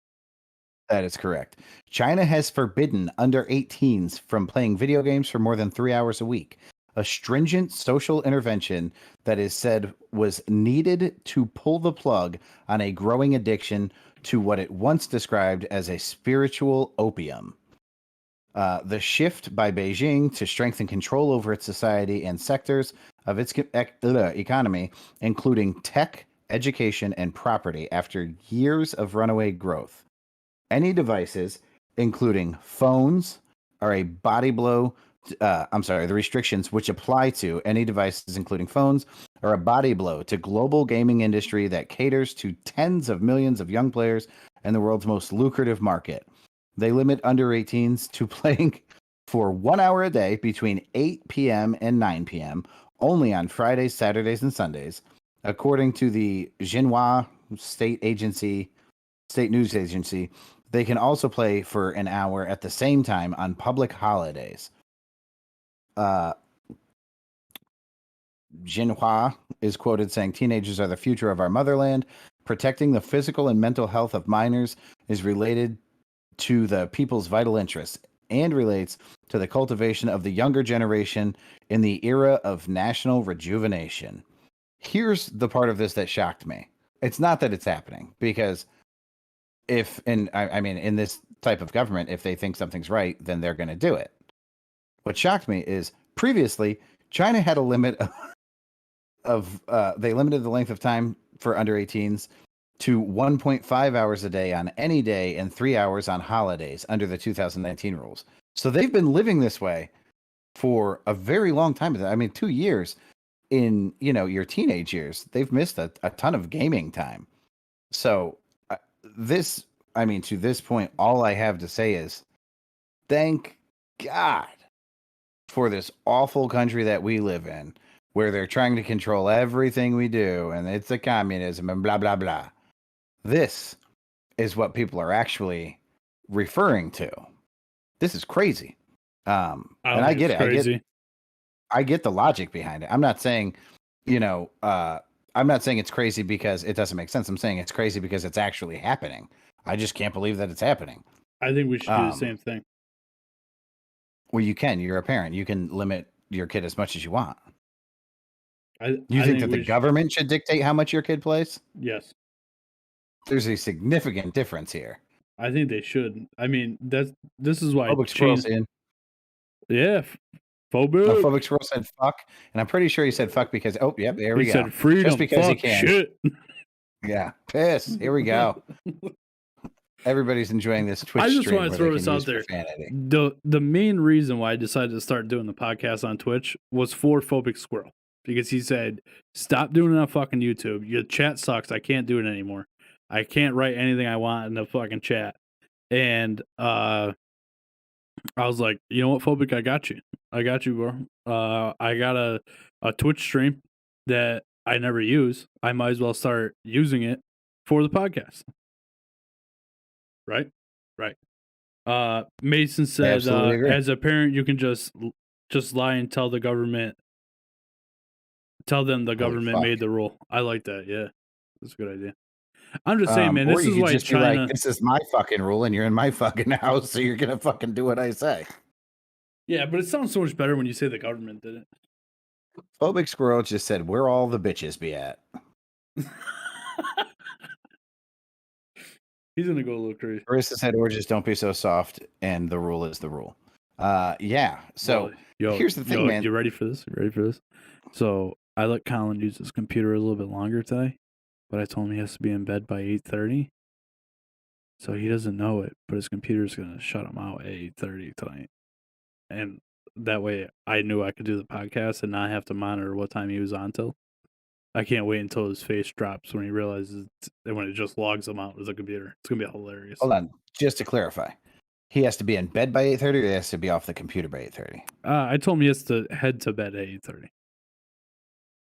That is correct. China has forbidden under 18s from playing video games for more than 3 hours a week. A stringent social intervention that is said was needed to pull the plug on a growing addiction to what it once described as a spiritual opium. The shift by Beijing to strengthen control over its society and sectors of its economy, including tech, education, and property, after years of runaway growth. Any devices, including phones, are a body blow. The restrictions which apply to any devices, including phones, are a body blow to global gaming industry that caters to tens of millions of young players in the world's most lucrative market. They limit under 18s to playing for 1 hour a day between 8 p.m. and 9 p.m., only on Fridays, Saturdays, and Sundays, according to the Xinhua state news agency. They can also play for an hour at the same time on public holidays. Xinhua is quoted saying, "Teenagers are the future of our motherland. Protecting the physical and mental health of minors is related to the people's vital interests and relates to the cultivation of the younger generation in the era of national rejuvenation." Here's the part of this that shocked me. It's not that it's happening, because in this type of government, if they think something's right, then they're going to do it. What shocked me is previously China had a limit of they limited the length of time for under 18s to 1.5 hours a day on any day and 3 hours on holidays under the 2019 rules. So they've been living this way for a very long time. 2 years in, your teenage years. They've missed a ton of gaming time. So to this point, all I have to say is thank God for this awful country that we live in, where they're trying to control everything we do, and it's a communism and blah, blah, blah. This is what people are actually referring to. This is crazy. And I get it. I get the logic behind it. I'm not saying, I'm not saying it's crazy because it doesn't make sense. I'm saying it's crazy because it's actually happening. I just can't believe that it's happening. I think we should do the same thing. Well, you can. You're a parent. You can limit your kid as much as you want. You think that the government should dictate how much your kid plays? Yes. There's a significant difference here. I think they should. This is why. Phobic Squirrel in. Yeah. Phobic. No, Phobic Squirrel said fuck, and I'm pretty sure he said fuck because, there we go. He said freedom, just because fuck, he can. shit. Yeah, piss. Here we go. Everybody's enjoying this Twitch stream. I just want to throw this out there. The main reason why I decided to start doing the podcast on Twitch was for Phobic Squirrel, because he said, "Stop doing it on fucking YouTube. Your chat sucks. I can't do it anymore." I can't write anything I want in the fucking chat. And I was like, you know what, Phobic, I got you. I got you, bro. I got a Twitch stream that I never use. I might as well start using it for the podcast. Right? Right. Mason said, Absolutely agree. as a parent, you can just lie and tell the government, tell them the Holy government fuck. made the rule. I like that. Yeah, that's a good idea. I'm just saying, man, Or this you is could why just be like, China. this is my fucking rule and you're in my fucking house, so you're gonna fucking do what I say. Yeah, but it sounds so much better when you say the government did Phobic Squirrel just said, where all the bitches be at? it. He's gonna go a little crazy. Marissa said, or just don't be so soft, and the rule is the rule. Yeah. So Well, here's the thing, man. You ready for this? You ready for this? So I let Colin use his computer a little bit longer today, but I told him he has to be in bed by 8:30. So he doesn't know it, but his computer's gonna shut him out at 8:30 tonight. And that way I knew I could do the podcast and not have to monitor what time he was on till. I can't wait until his face drops when he realizes when it just logs him out as a computer. It's gonna be hilarious. Hold on, just to clarify, he has to be in bed by 8:30, or he has to be off the computer by 8:30. I told him he has to head to bed at 8:30.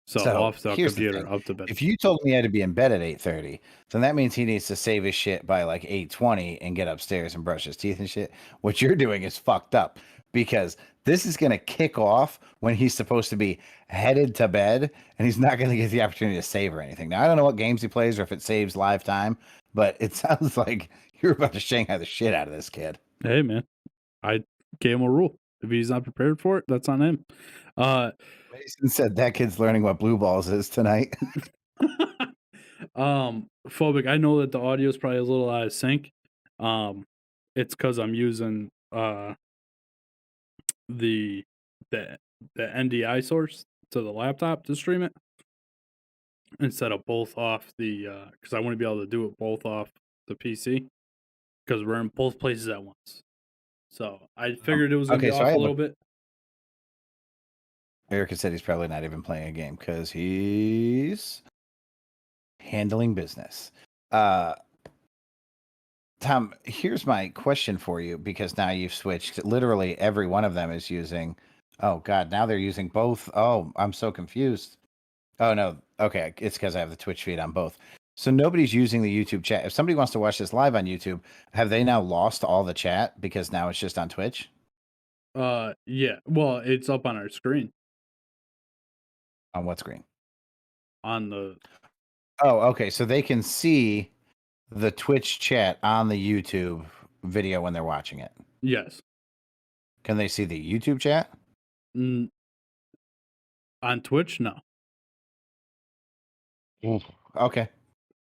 So off the here's the computer, thing. up to bed. If you told me he had to be in bed at 8:30, then that means he needs to save his shit by like 8:20 and get upstairs and brush his teeth and shit. What you're doing is fucked up, because this is going to kick off when he's supposed to be headed to bed, and he's not going to get the opportunity to save or anything. Now, I don't know what games he plays or if it saves live time, but it sounds like you're about to Shanghai the shit out of this kid. Hey man, I gave him a rule. If he's not prepared for it, that's on him. Mason said that kid's learning what blue balls is tonight. Phobic, I know that the audio is probably a little out of sync. It's because I'm using the the NDI source to the laptop to stream it instead of both off the because I want to be able to do it both off the PC because we're in both places at once. So I figured it was gonna okay, be so off I a have little bit. Erica said he's probably not even playing a game because he's handling business. Tom, here's my question for you, because now you've switched. Literally every one of them is using. Oh God, now they're using both. Oh, I'm so confused. Oh no, okay, it's because I have the Twitch feed on both. So nobody's using the YouTube chat. If somebody wants to watch this live on YouTube, have they now lost all the chat because now it's just on Twitch? Yeah. Well, it's up on our screen On what screen? on the Oh, okay. So they can see the Twitch chat on the YouTube video when they're watching it. yes. Can they see the YouTube chat? On Twitch, no. Okay.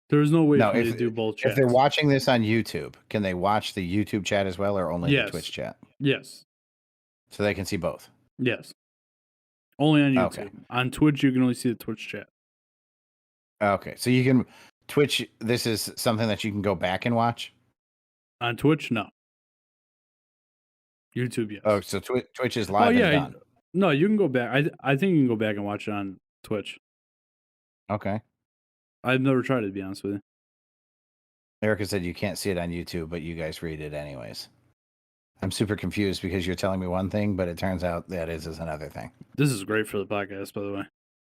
There's no way No, for me if to do both if they're chats. watching this on YouTube, can they watch the YouTube chat as well, or only the Twitch chat? Yes. So they can see both. Yes. Only on YouTube. Okay. On Twitch, you can only see the Twitch chat. Okay. So you can Twitch. This is something that you can go back and watch. On Twitch, no. YouTube, yes. Oh, so Twitch is live and done. No, you can go back. I think you can go back and watch it on Twitch. Okay. I've never tried it, to be honest with you. Erica said you can't see it on YouTube, but you guys read it anyways. I'm super confused because you're telling me one thing, but it turns out that is another thing. This is great for the podcast, by the way,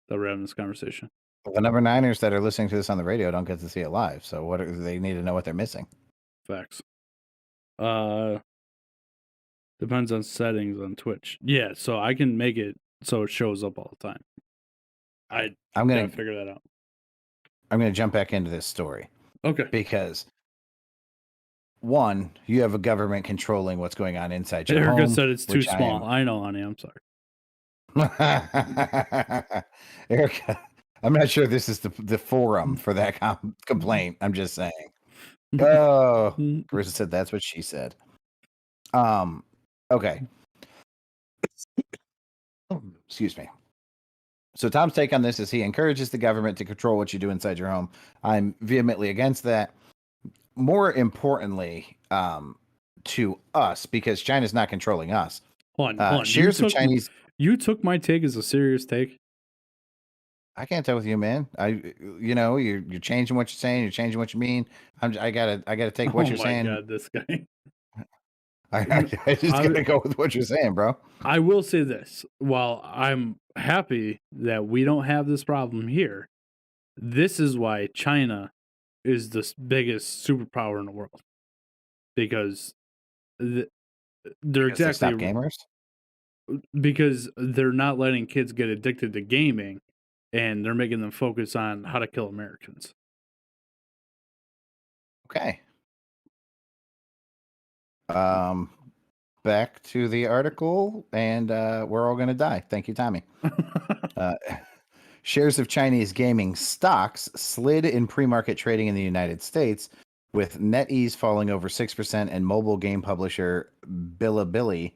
that we're having this conversation. The number niners that are listening to this on the radio don't get to see it live, so they need to know what they're missing. Facts. Depends on settings on Twitch. Yeah, so I can make it so it shows up all the time. I'm gonna figure that out. I'm gonna jump back into this story. Okay. Because one, you have a government controlling what's going on inside your home. Erica said it's too small. I know, honey. I'm sorry. Erica, I'm not sure this is the forum for that complaint. I'm just saying. Oh, Carissa said that's what she said. Okay. Excuse me. So Tom's take on this is he encourages the government to control what you do inside your home. I'm vehemently against that. More importantly, to us, because China's not controlling us. Hold on. Shares of Chinese. You took my take as a serious take. I can't tell with you, man. You're changing what you're saying. You're changing what you mean. I gotta take what Oh you're my saying. god, this guy. I just I gotta go with what you're saying, bro. I will say this: while I'm happy that we don't have this problem here, this is why China is the biggest superpower in the world because th- they're Because they exactly stop gamers. because they're not letting kids get addicted to gaming, and they're making them focus on how to kill Americans. Okay. Um, Back to the article, and we're all gonna die. Thank you, Tommy. Uh, Shares of Chinese gaming stocks slid in pre-market trading in the United States, with NetEase falling over 6% and mobile game publisher Bilibili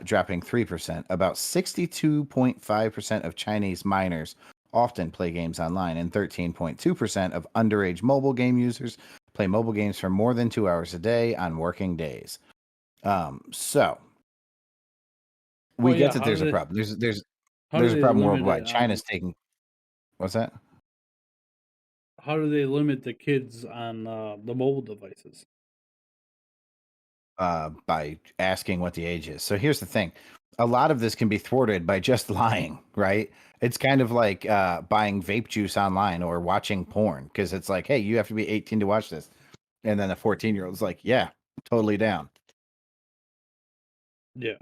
dropping 3%. About 62.5% of Chinese minors often play games online, and 13.2% of underage mobile game users play mobile games for more than 2 hours a day on working days. So we Well, get yeah. that there's a problem. There's How do there's a they problem limit it worldwide. on? China's taking what's that? How do they limit the kids on the mobile devices? By asking what the age is. So here's the thing. A lot of this can be thwarted by just lying, right? It's kind of like buying vape juice online or watching porn because it's like, hey, you have to be 18 to watch this. And then a 14-year-old's like, yeah, totally down. Yeah.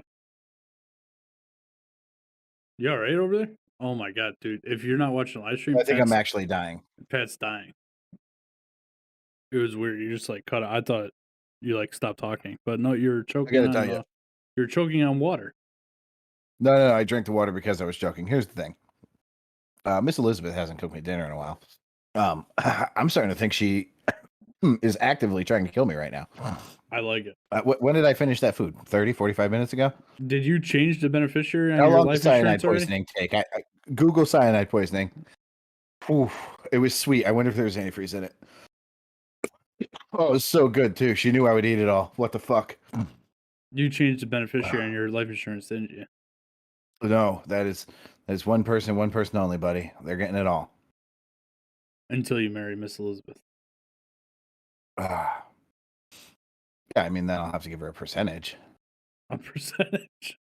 You all right over there? Oh my god, dude! If you're not watching the live stream, I think I'm actually dying. Pat's dying. It was weird. You just like cut it. I thought you like stopped talking, but no, I got to tell you. you're choking on water. No, I drank the water because I was joking. Here's the thing. Miss Elizabeth hasn't cooked me dinner in a while. I'm starting to think she is actively trying to kill me right now. I like it. When did I finish that food? 30, 45 minutes ago? Did you change the beneficiary on How your long does life cyanide insurance already? poisoning take? I Google cyanide poisoning. Oof, it was sweet. I wonder if there was antifreeze in it. Oh, it was so good too. She knew I would eat it all. What the fuck? You changed the beneficiary on your life insurance, didn't you? No, that is one person only, buddy. They're getting it all. Until you marry Miss Elizabeth. Ah. Yeah, I mean, then I'll have to give her a percentage. A percentage.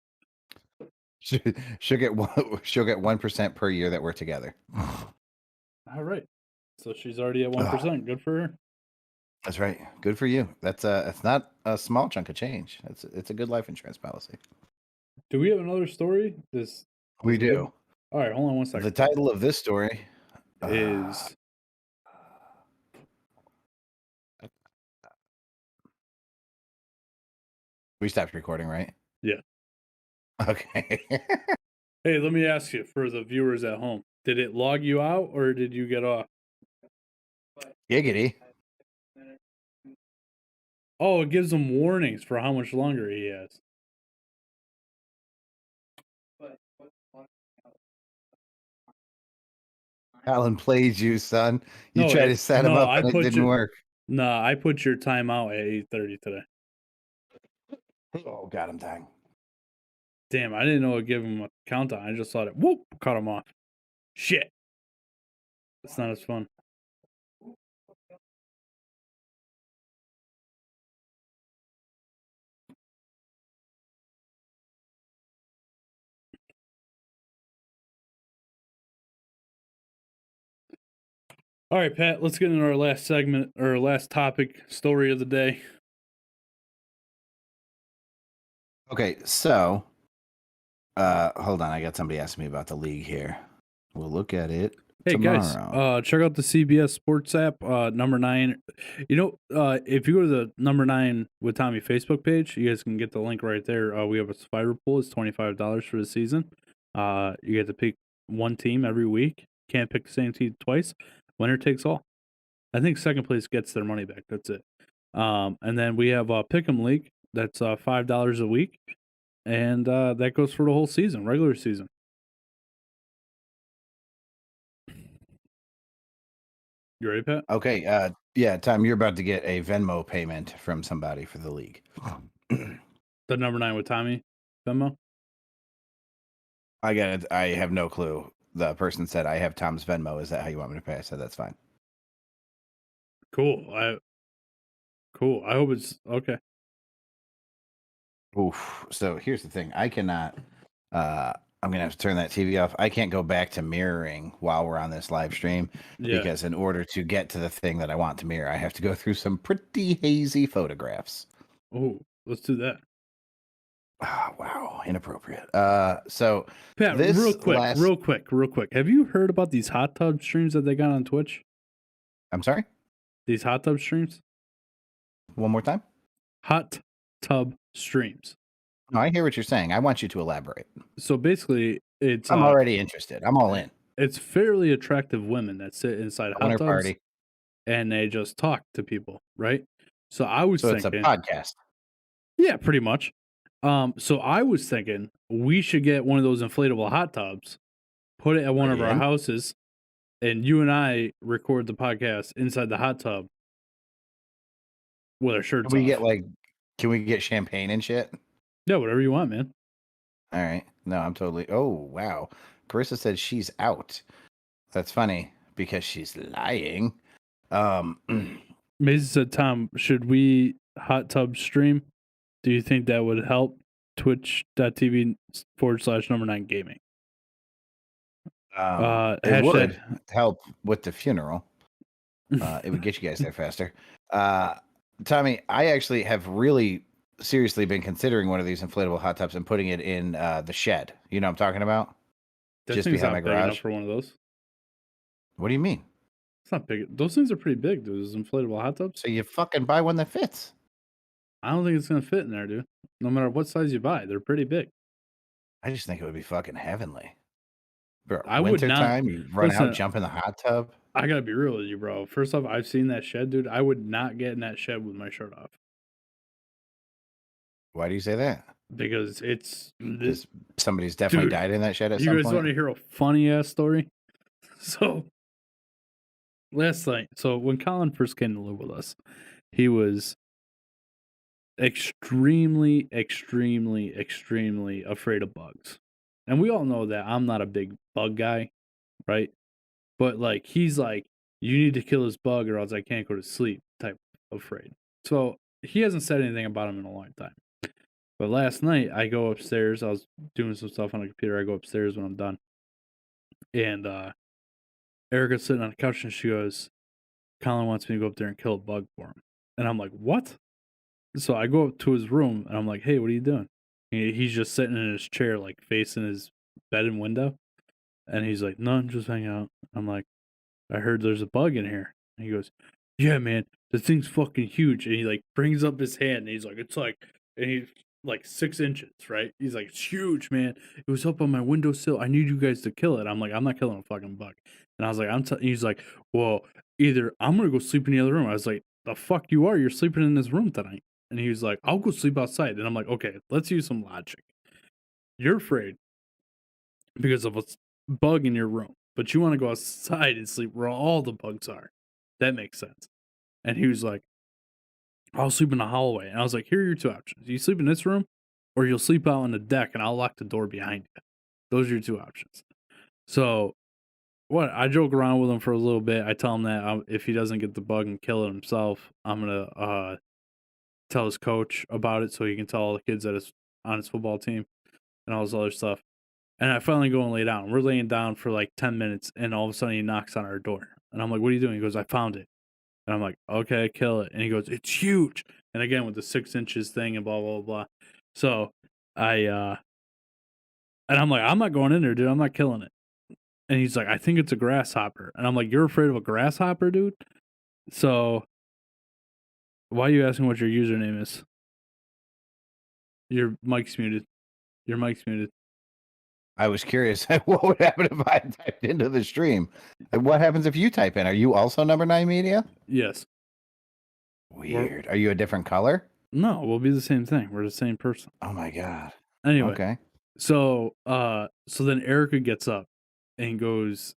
She'll get one. She'll get 1% per year that we're together. All right. So she's already at 1%. Good for her. That's right. Good for you. That's not a small chunk of change. It's a good life insurance policy. Do we have another story? We good? do. All right, hold on one second. The title of this story is we stopped recording, right? Yeah. Okay. Hey, let me ask you for the viewers at home. Did it log you out or did you get off? Giggity. Oh, it gives them warnings for how much longer he has. Alan played you, son. You No, tried to set him up I and it put didn't work. Nah, I put your time out at 8:30 today. Oh God, I'm dying. Damn, I didn't know it'd give him a countdown. I just thought it whoop cut him off. Shit. It's not as fun. All right, Pat, let's get into our last segment or last topic, story of the day. Okay, so hold on, I got somebody asking me about the league here. We'll look at it Hey tomorrow. guys, check out the CBS Sports app, number 9. You know, if you go to the number 9 with Tommy Facebook page, you guys can get the link right there. We have a survivor pool. It's $25 for the season. You get to pick one team every week. Can't pick the same team twice. Winner takes all. I think second place gets their money back. That's it. And then we have a Pick'em League. That's $5 a week, and that goes for the whole season, regular season. You ready, Pat? Okay, yeah, Tom, you're about to get a Venmo payment from somebody for the league. The number 9 with Tommy Venmo. I have no clue. the person said, "I have Tom's Venmo. Is that how you want me to pay?" I said, "That's fine." Cool. Cool. I hope it's okay. Oof. So here's the thing. I cannot. I'm gonna have to turn that TV off. I can't go back to mirroring while we're on this live stream Yeah. because in order to get to the thing that I want to mirror, I have to go through some pretty hazy photographs. Oh, let's do that. Oh, wow, inappropriate. So Pat, this last. real quick. Have you heard about these hot tub streams that they got on Twitch? I'm sorry. These hot tub streams? One more time. Hot tub streams. No, I hear what you're saying. I want you to elaborate. So basically, I'm already interested. I'm all in. it's fairly attractive women that sit inside A hot winter tubs party. and they just talk to people, right? So I was So it's a thinking, podcast. yeah, pretty much. So I was thinking we should get one of those inflatable hot tubs, put it at one of our Again? houses, and you and I record the podcast inside the hot tub with our shirts Can we off. get can we get champagne and shit? Yeah, whatever you want, man. All right. No, I'm totally. Oh, wow. Carissa said she's out. That's funny because she's lying. Mason said, Tom, should we hot tub stream? Do you think that would help? Twitch.tv/number9 gaming. It Hashtag- would help with the funeral. It would get you guys there faster. Tommy, I actually have really seriously been considering one of these inflatable hot tubs and putting it in the shed. You know what I'm talking about? That Just thing's behind not my big enough garage. for one of those. What do you mean? It's not big. Those things are pretty big, dude. Those inflatable hot tubs. So you fucking buy one that fits. I don't think it's gonna fit in there, dude. No matter what size you buy, they're pretty big. I just think it would be fucking heavenly. Bro, I would winter not- time, you run listen, out, jump in the hot tub. I gotta be real with you, bro. First off, I've seen that shed, dude. I would not get in that shed with my shirt off Why do you say that? because it's this. Because somebody's definitely Dude, died in that shed at You some guys want point. to hear a funny ass story? So last night, so when Colin first came to live with us, he was extremely afraid of bugs. And we all know that I'm not a big bug guy, right? But like he's like, you need to kill this bug or else I can't go to sleep type afraid. So he hasn't said anything about him in a long time. But last night I go upstairs, I was doing some stuff on the computer, I go upstairs when I'm done. And Erica's sitting on the couch and she goes, Colin wants me to go up there and kill a bug for him. And I'm like, what? So I go up to his room and I'm like, hey, what are you doing? He's just sitting in his chair, like facing his bed and window. And he's like, none, just hang out. I'm like, I heard there's a bug in here. And he goes, yeah, man, the thing's fucking huge. And he like brings up his hand and he's like, it's like, and he's like 6 inches, right? He's like, it's huge, man. It was up on my windowsill. I need you guys to kill it. I'm like, I'm not killing a fucking bug. And I was like, he's like, well, either I'm going to go sleep in the other room. I was like, the fuck you are? You're sleeping in this room tonight. And he was like, I'll go sleep outside. And I'm like, okay, let's use some logic. You're afraid because of a bug in your room, but you want to go outside and sleep where all the bugs are. That makes sense. And he was like, I'll sleep in the hallway. And I was like, here are your 2 options. You sleep in this room or you'll sleep out on the deck and I'll lock the door behind you. Those are your 2 options. So I joke around with him for a little bit. I tell him that if he doesn't get the bug and kill it himself, I'm going to tell his coach about it so he can tell all the kids that is on his football team and all this other stuff. And I finally go and lay down. We're laying down for like 10 minutes and all of a sudden he knocks on our door. And I'm like, what are you doing? He goes, I found it. And I'm like, okay, kill it. And he goes, it's huge. And again, with the 6 inches thing and blah, blah, blah. So and I'm like, I'm not going in there, dude. I'm not killing it. And he's like, I think it's a grasshopper. And I'm like, you're afraid of a grasshopper, dude? So why are you asking what your username is? Your mic's muted. Your mic's muted. I was curious what would happen if I typed into the stream. What happens if you type in? Are you also number 9 media? Yes. Weird. Are you a different color? No, we'll be the same thing. We're the same person. Oh my god. Anyway. Okay. So then Erica gets up and goes,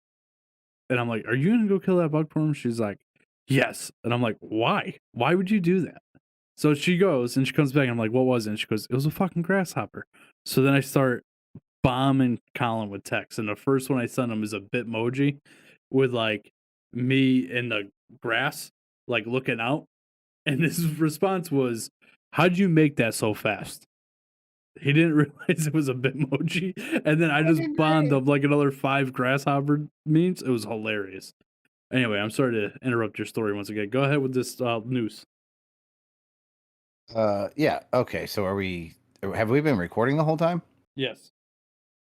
and I'm like, are you gonna go kill that bug for him? She's like, yes. And I'm like, why? Why would you do that? So she goes and she comes back and I'm like, what was it? And she goes, it was a fucking grasshopper. So then I start bombing Colin with texts, and the first one I sent him is a Bitmoji with like me in the grass, like looking out, and his response was, "How'd you make that so fast?" He didn't realize it was a Bitmoji, and then I just Fucking bombed great. up like another 5 grasshopper memes. It was hilarious. Anyway, I'm sorry to interrupt your story once again. Go ahead with this news. Yeah. Okay. So have we been recording the whole time? Yes.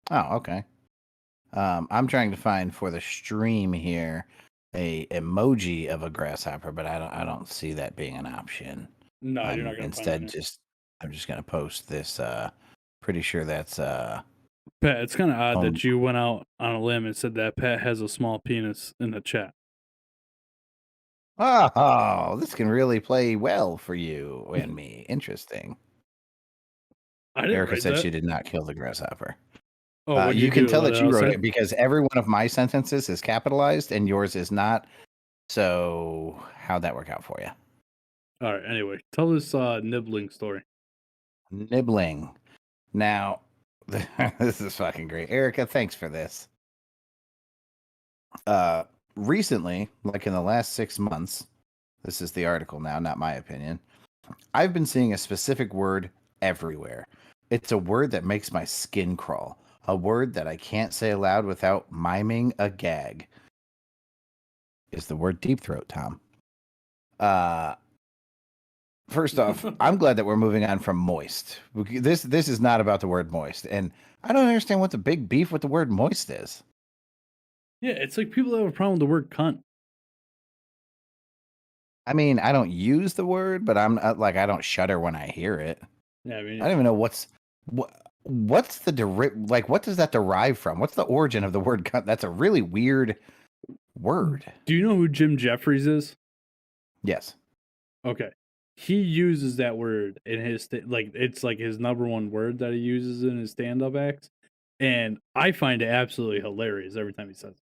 Oh, okay. I'm trying to find for the stream here a emoji of a grasshopper, but I don't see that being an option. No, you're I'm not gonna find it instead here. I'm just gonna post this. Pretty sure that's Pat, it's kind of odd home. that you went out on a limb and said that Pat has a small penis in the chat. Oh, this can really play well for you and me. Interesting. I didn't Erica write said that. she did not kill the grasshopper. Oh, what'd you You can do? tell Let that it you wrote outside? it because every one of my sentences is capitalized and yours is not. So how'd that work out for you? All right. Anyway, tell this nibbling story. Nibbling. Now, this is fucking great. Erica, thanks for this. Uh, Recently, like in the last 6 months, this is the article now, not my opinion. I've been seeing a specific word everywhere. It's a word that makes my skin crawl. A word that I can't say aloud without miming a gag. Is the word deep throat, Tom. Uh, First off, I'm glad that we're moving on from moist. This is not about the word moist, and I don't understand what the big beef with the word moist is. Yeah, it's like people have a problem with the word cunt. I mean, I don't use the word, but I'm like I don't shudder when I hear it. Yeah, I I mean, don't even know what's the like what does that derive from? What's the origin of the word cunt? That's a really weird word. do you know who Jim Jeffries is? Yes. Okay. He uses that word in his like it's like his number one word that he uses in his stand-up acts, and I find it absolutely hilarious every time he says it.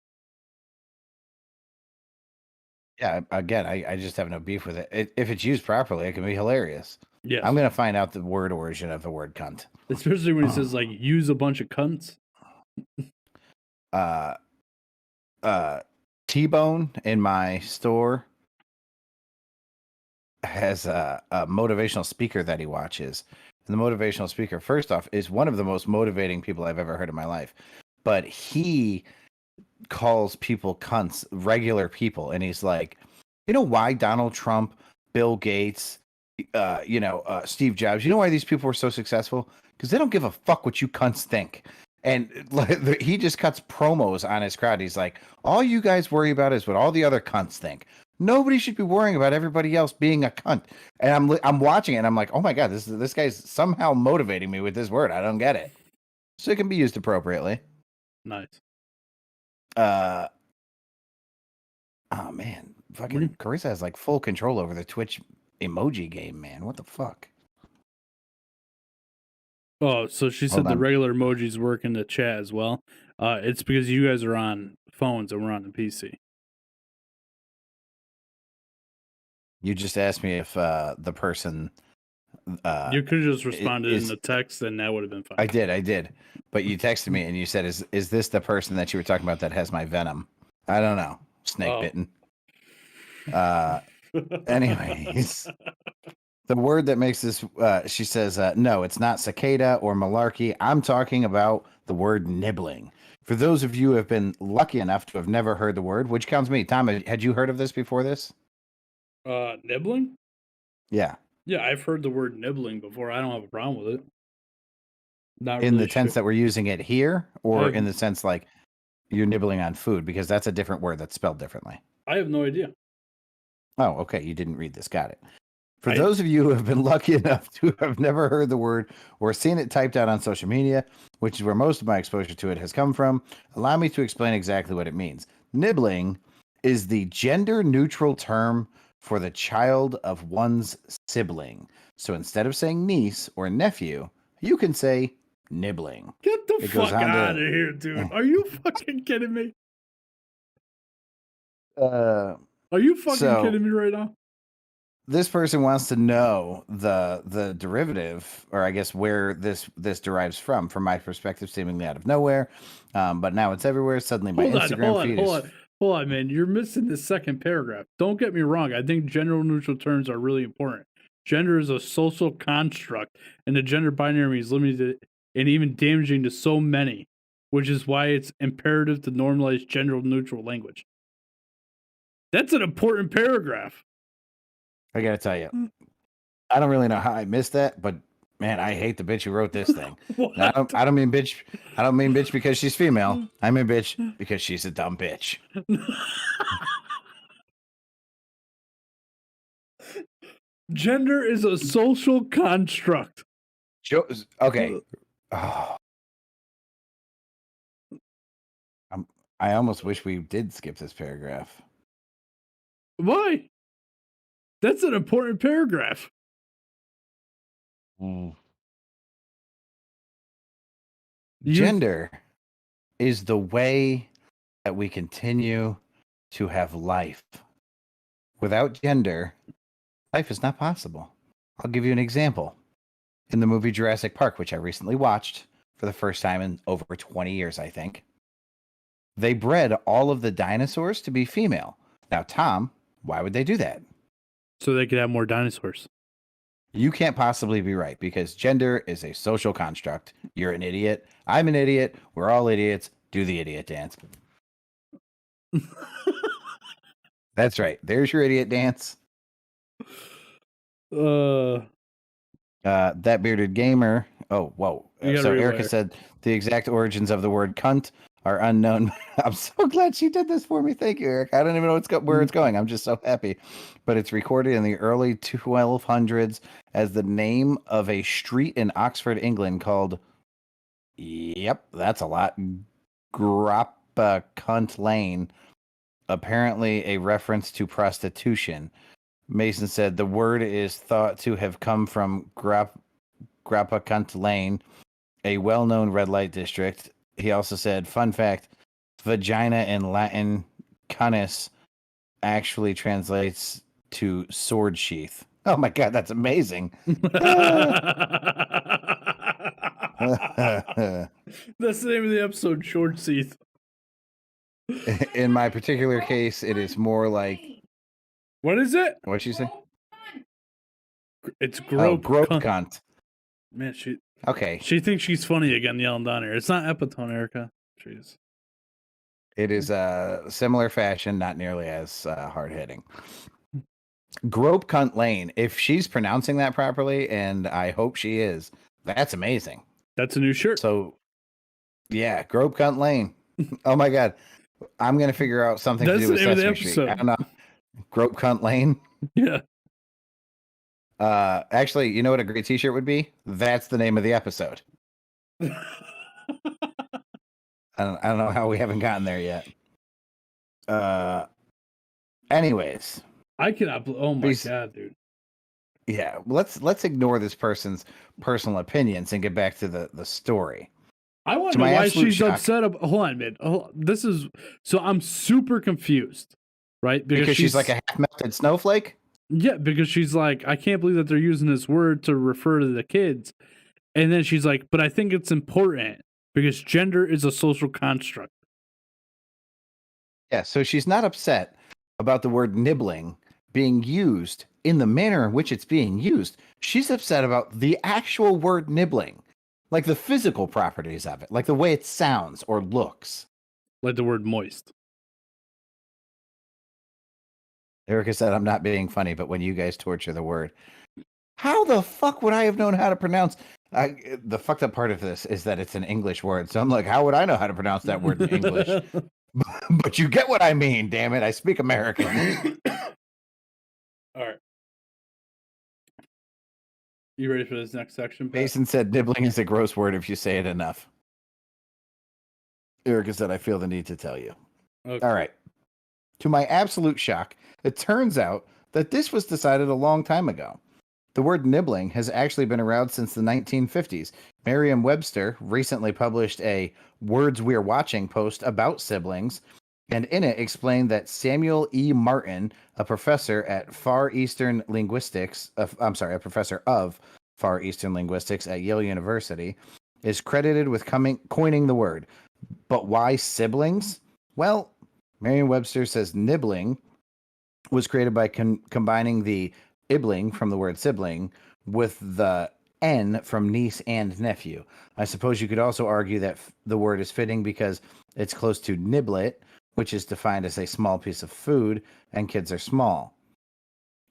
Yeah, again, I just have no beef with it. If it's used properly, it can be hilarious. I'm Yes. going to find out the word origin of the word cunt. Especially when he says like use a bunch of cunts. Uh T-Bone in my store has a motivational speaker that he watches. And the motivational speaker, first off, is one of the most motivating people I've ever heard in my life. But he calls people cunts, regular people, and he's like, you know why Donald Trump, Bill Gates, Steve Jobs, you know why these people were so successful? Because they don't give a fuck what you cunts think. And he just cuts promos on his crowd. He's like, all you guys worry about is what all the other cunts think. Nobody should be worrying about everybody else being a cunt. And I'm watching it and I'm like, oh my god, this guy's somehow motivating me with this word. I don't get it. So it can be used appropriately. Nice. Uh Oh man, fucking Carissa has like full control over the Twitch emoji game, man. What the fuck? Oh, so she Hold said the on. regular emojis work in the chat as well. It's because you guys are on phones and we're on the PC. You just asked me if the person You could have just responded in is the text, and that would have been fine. I did. But you texted me and you said, is this the person that you were talking about that has my venom? I don't know. Snake Oh. bitten. Anyways. The word that makes this, she says, no, it's not cicada or malarkey. I'm talking about the word nibbling. For those of you who have been lucky enough to have never heard the word, which counts me, Tom, had you heard of this before this? Nibbling? Yeah. Yeah, I've heard the word nibbling before. I don't have a problem with it. Not In really the sense sure. that we're using it here, I or have in the sense like you're nibbling on food, because that's a different word that's spelled differently. no idea. Oh, okay. You didn't read this. Got it. For I those of you who have been lucky enough to have never heard the word or seen it typed out on social media, which is where most of my exposure to it has come from, allow me to explain exactly what it means. Nibbling is the gender neutral term for the child of one's sibling. So instead of saying niece or nephew, you can say nibbling. Get the It goes fuck on out to of here, dude. Are you fucking kidding me? uh Are you fucking so kidding me right now? this person wants to know the derivative, or I guess where this derives from. From my perspective, seemingly out of nowhere, but now it's everywhere. Suddenly, my Instagram feed is. Hold on, man. You're missing the second paragraph. Don't get me wrong. I think gender neutral terms are really important. Gender is a social construct, and the gender binary is limited and even damaging to so many, which is why it's imperative to normalize gender neutral language. That's an important paragraph. I gotta tell you, I don't really know how I missed that, but man, I hate the bitch who wrote this thing. I don't mean bitch. I don't mean bitch because she's female. I mean bitch because she's a dumb bitch. Gender is a social construct. Okay. Oh. I almost wish we did skip this paragraph. Why? That's an important paragraph. Gender is the way that we continue to have life. Without gender, life is not possible. I'll give you an example. In the movie Jurassic Park, which I recently watched for the first time in over 20 years, I think, they bred all of the dinosaurs to be female. Now, Tom, why would they do that? So they could have more dinosaurs. You can't possibly be right because gender is a social construct. You're an idiot. I'm an idiot. We're all idiots. Do the idiot dance. That's right. There's your idiot dance. That bearded gamer. Oh, whoa. So Erica said the exact origins of the word cunt are unknown. I'm so glad she did this for me. Thank you, Eric. I don't even know where it's going. I'm just so happy. But it's recorded in the early 1200s as the name of a street in Oxford, England called, yep, that's a lot, Gropecuntlane, apparently a reference to prostitution. Mason said the word is thought to have come from Gropecuntlane, a well-known red light district. He also said, fun fact, vagina in Latin, cunnis, actually translates to sword sheath. Oh my God, that's amazing. That's the name of the episode, Short Sheath. In my particular case, it is more like... What is it? What'd she say? It's Gropecunt. Man, okay. She thinks she's funny again, yelling down here. It's not epitone, Erica. Jeez. It is a similar fashion, not nearly as hard-hitting. Gropecuntlane. If she's pronouncing that properly, and I hope she is, that's amazing. That's a new shirt. So, yeah, Gropecuntlane. Oh my God. I'm going to figure out something to do with Sesame Street. I don't know. Gropecuntlane. Yeah. Actually, you know what a great t-shirt would be? That's the name of the episode. I don't know how we haven't gotten there yet. Anyways. I cannot. Oh my God, dude. Yeah, let's ignore this person's personal opinions and get back to the story. I want to know why she's upset about. Hold on, man. This is so I'm super confused, right? Because she's like a half-melted snowflake. Yeah, because she's like, I can't believe that they're using this word to refer to the kids, and then she's like, but I think it's important because gender is a social construct. Yeah, so she's not upset about the word nibbling being used in the manner in which it's being used. She's upset about the actual word nibbling, like the physical properties of it, like the way it sounds or looks. Like the word moist. Erica said, I'm not being funny, but when you guys torture the word, how the fuck would I have known how to pronounce? The fucked up part of this is that it's an English word. So I'm like, how would I know how to pronounce that word in English? But you get what I mean, damn it. I speak American. All right. You ready for this next section? Mason said nibbling is a gross word if you say it enough. Erica said, I feel the need to tell you. Okay. All right. To my absolute shock, it turns out that this was decided a long time ago. The word nibbling has actually been around since the 1950s. Merriam-Webster recently published a Words We're Watching post about siblings, and in it explained that Samuel E. Martin, a professor at Far Eastern Linguistics, a professor of Far Eastern Linguistics at Yale University, is credited with coining the word. But why siblings? Well, Merriam-Webster says nibbling was created by combining the ibling from the word sibling with the N from niece and nephew. I suppose you could also argue that the word is fitting because it's close to niblet, which is defined as a small piece of food, and kids are small.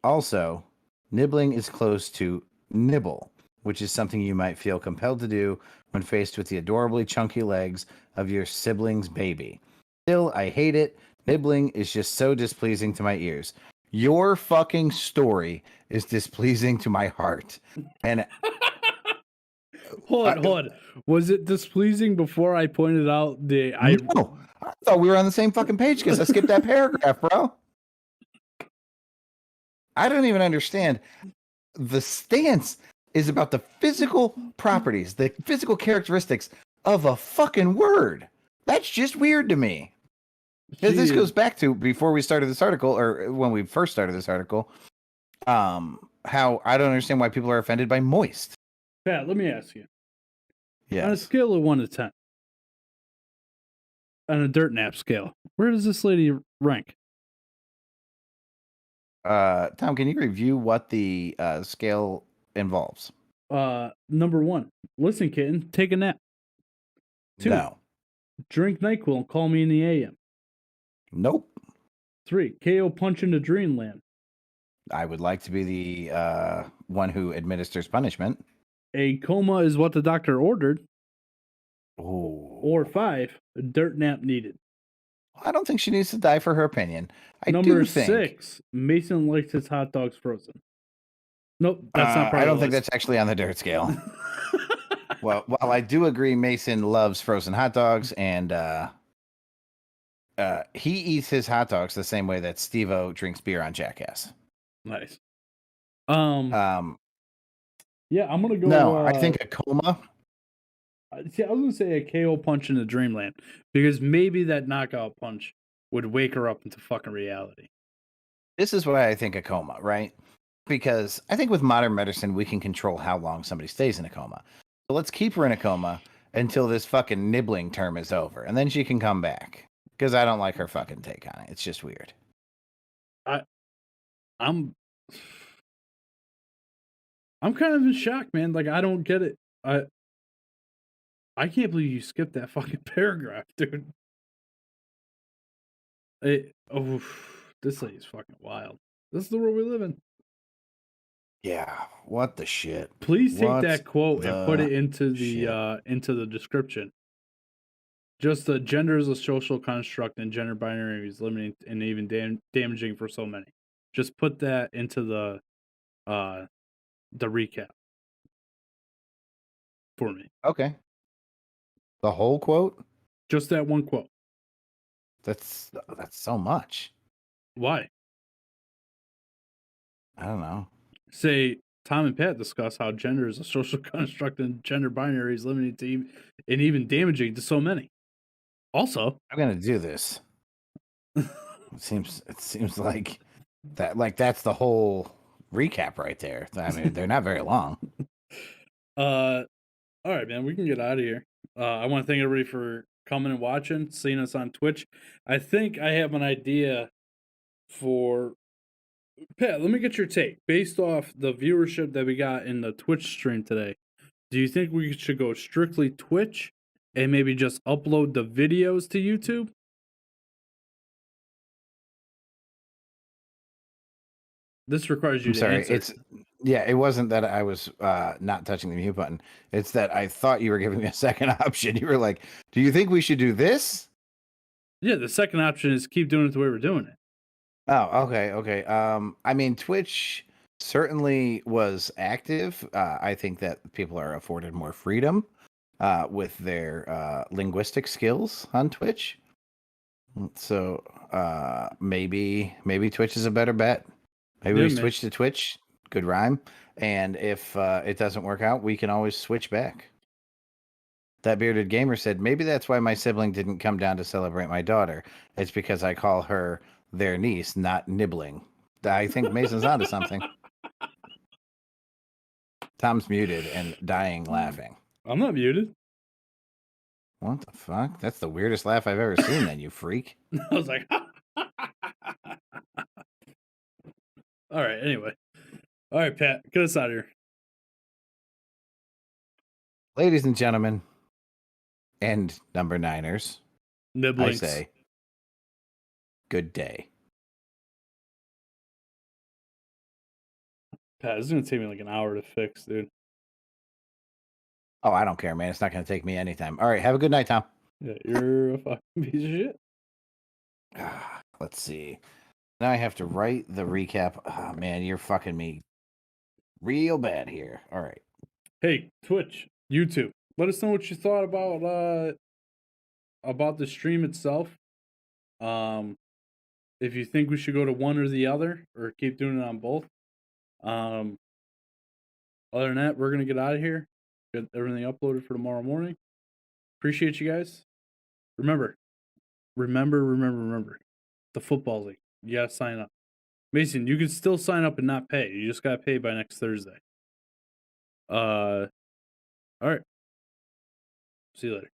Also, nibbling is close to nibble, which is something you might feel compelled to do when faced with the adorably chunky legs of your sibling's baby. Still, I hate it. Nibbling is just so displeasing to my ears. Your fucking story is displeasing to my heart. And Hold on. Was it displeasing before I pointed out no, I thought we were on the same fucking page because I skipped that paragraph, bro. I don't even understand. The stance is about the physical properties, the physical characteristics of a fucking word. That's just weird to me. This goes back to before we started this article, or when we first started this article, how I don't understand why people are offended by moist. Pat, let me ask you. Yeah. On a scale of 1 to 10, on a dirt nap scale, where does this lady rank? Tom, can you review what the scale involves? Number 1, listen, kitten, take a nap. 2, No. drink NyQuil and call me in the AM. Nope. 3, KO punch into Dreamland. I would like to be the one who administers punishment. A coma is what the doctor ordered. Ooh. Or 5, dirt nap needed. I don't think she needs to die for her opinion. Number do think 6, Mason likes his hot dogs frozen. Nope, that's not part I of don't the think list. that's actually on the dirt scale. Well, while I do agree Mason loves frozen hot dogs, and he eats his hot dogs the same way that Steve-O drinks beer on Jackass. Nice. Yeah, I'm gonna go. No, I think a coma. See, I was gonna say a KO punch into Dreamland because maybe that knockout punch would wake her up into fucking reality. This is why I think a coma, right? Because I think with modern medicine, we can control how long somebody stays in a coma. So let's keep her in a coma until this fucking nibbling term is over, and then she can come back. Because I don't like her fucking take on it. It's just weird. I'm kind of in shock, man. Like I don't get it. I can't believe you skipped that fucking paragraph, dude. This lady's fucking wild. This is the world we live in. Yeah, what the shit? Please take that quote and put it into shit? the description. Just the gender is a social construct and gender binary is limiting and even damaging for so many. Just put that into the recap for me. Okay. The whole quote? Just that one quote. That's so much. Why? I don't know. Say Tom and Pat discuss how gender is a social construct and gender binary is limiting to and even damaging to so many. Also, I'm gonna do this. It seems like that's the whole recap right there. I mean, they're not very long. All right, man, we can get out of here. I want to thank everybody for coming and watching, seeing us on Twitch. I think I have an idea for Pat. Let me get your take based off the viewership that we got in the Twitch stream today. Do you think we should go strictly Twitch and maybe just upload the videos to YouTube? This requires you I'm to sorry. answer. It wasn't that I was not touching the mute button. It's that I thought you were giving me a second option. You were like, "Do you think we should do this?" Yeah, the second option is keep doing it the way we're doing it. Oh, okay. I mean, Twitch certainly was active. I think that people are afforded more freedom with their linguistic skills on Twitch. So maybe Twitch is a better bet. Maybe we switch to Twitch. Good rhyme. And if it doesn't work out, we can always switch back. That bearded gamer said, maybe that's why my sibling didn't come down to celebrate my daughter. It's because I call her their niece, not nibbling. I think Mason's onto something. Tom's muted and dying laughing. I'm not muted. What the fuck? That's the weirdest laugh I've ever seen, then, you freak. I was like, all right, anyway. All right, Pat, get us out of here. Ladies and gentlemen, and number niners, I Nibblings. say, good day. Pat, this is going to take me like an hour to fix, dude. Oh, I don't care, man. It's not going to take me anytime. All right, have a good night, Tom. Yeah, you're a fucking piece of shit. Let's see. Now I have to write the recap. Oh, man, you're fucking me real bad here. All right. Hey, Twitch, YouTube, let us know what you thought about the stream itself. If you think we should go to one or the other, or keep doing it on both. Other than that, we're gonna get out of here. Get everything uploaded for tomorrow morning. Appreciate you guys. Remember. The football league. You gotta sign up. Mason, you can still sign up and not pay. You just gotta pay by next Thursday. All right. See you later.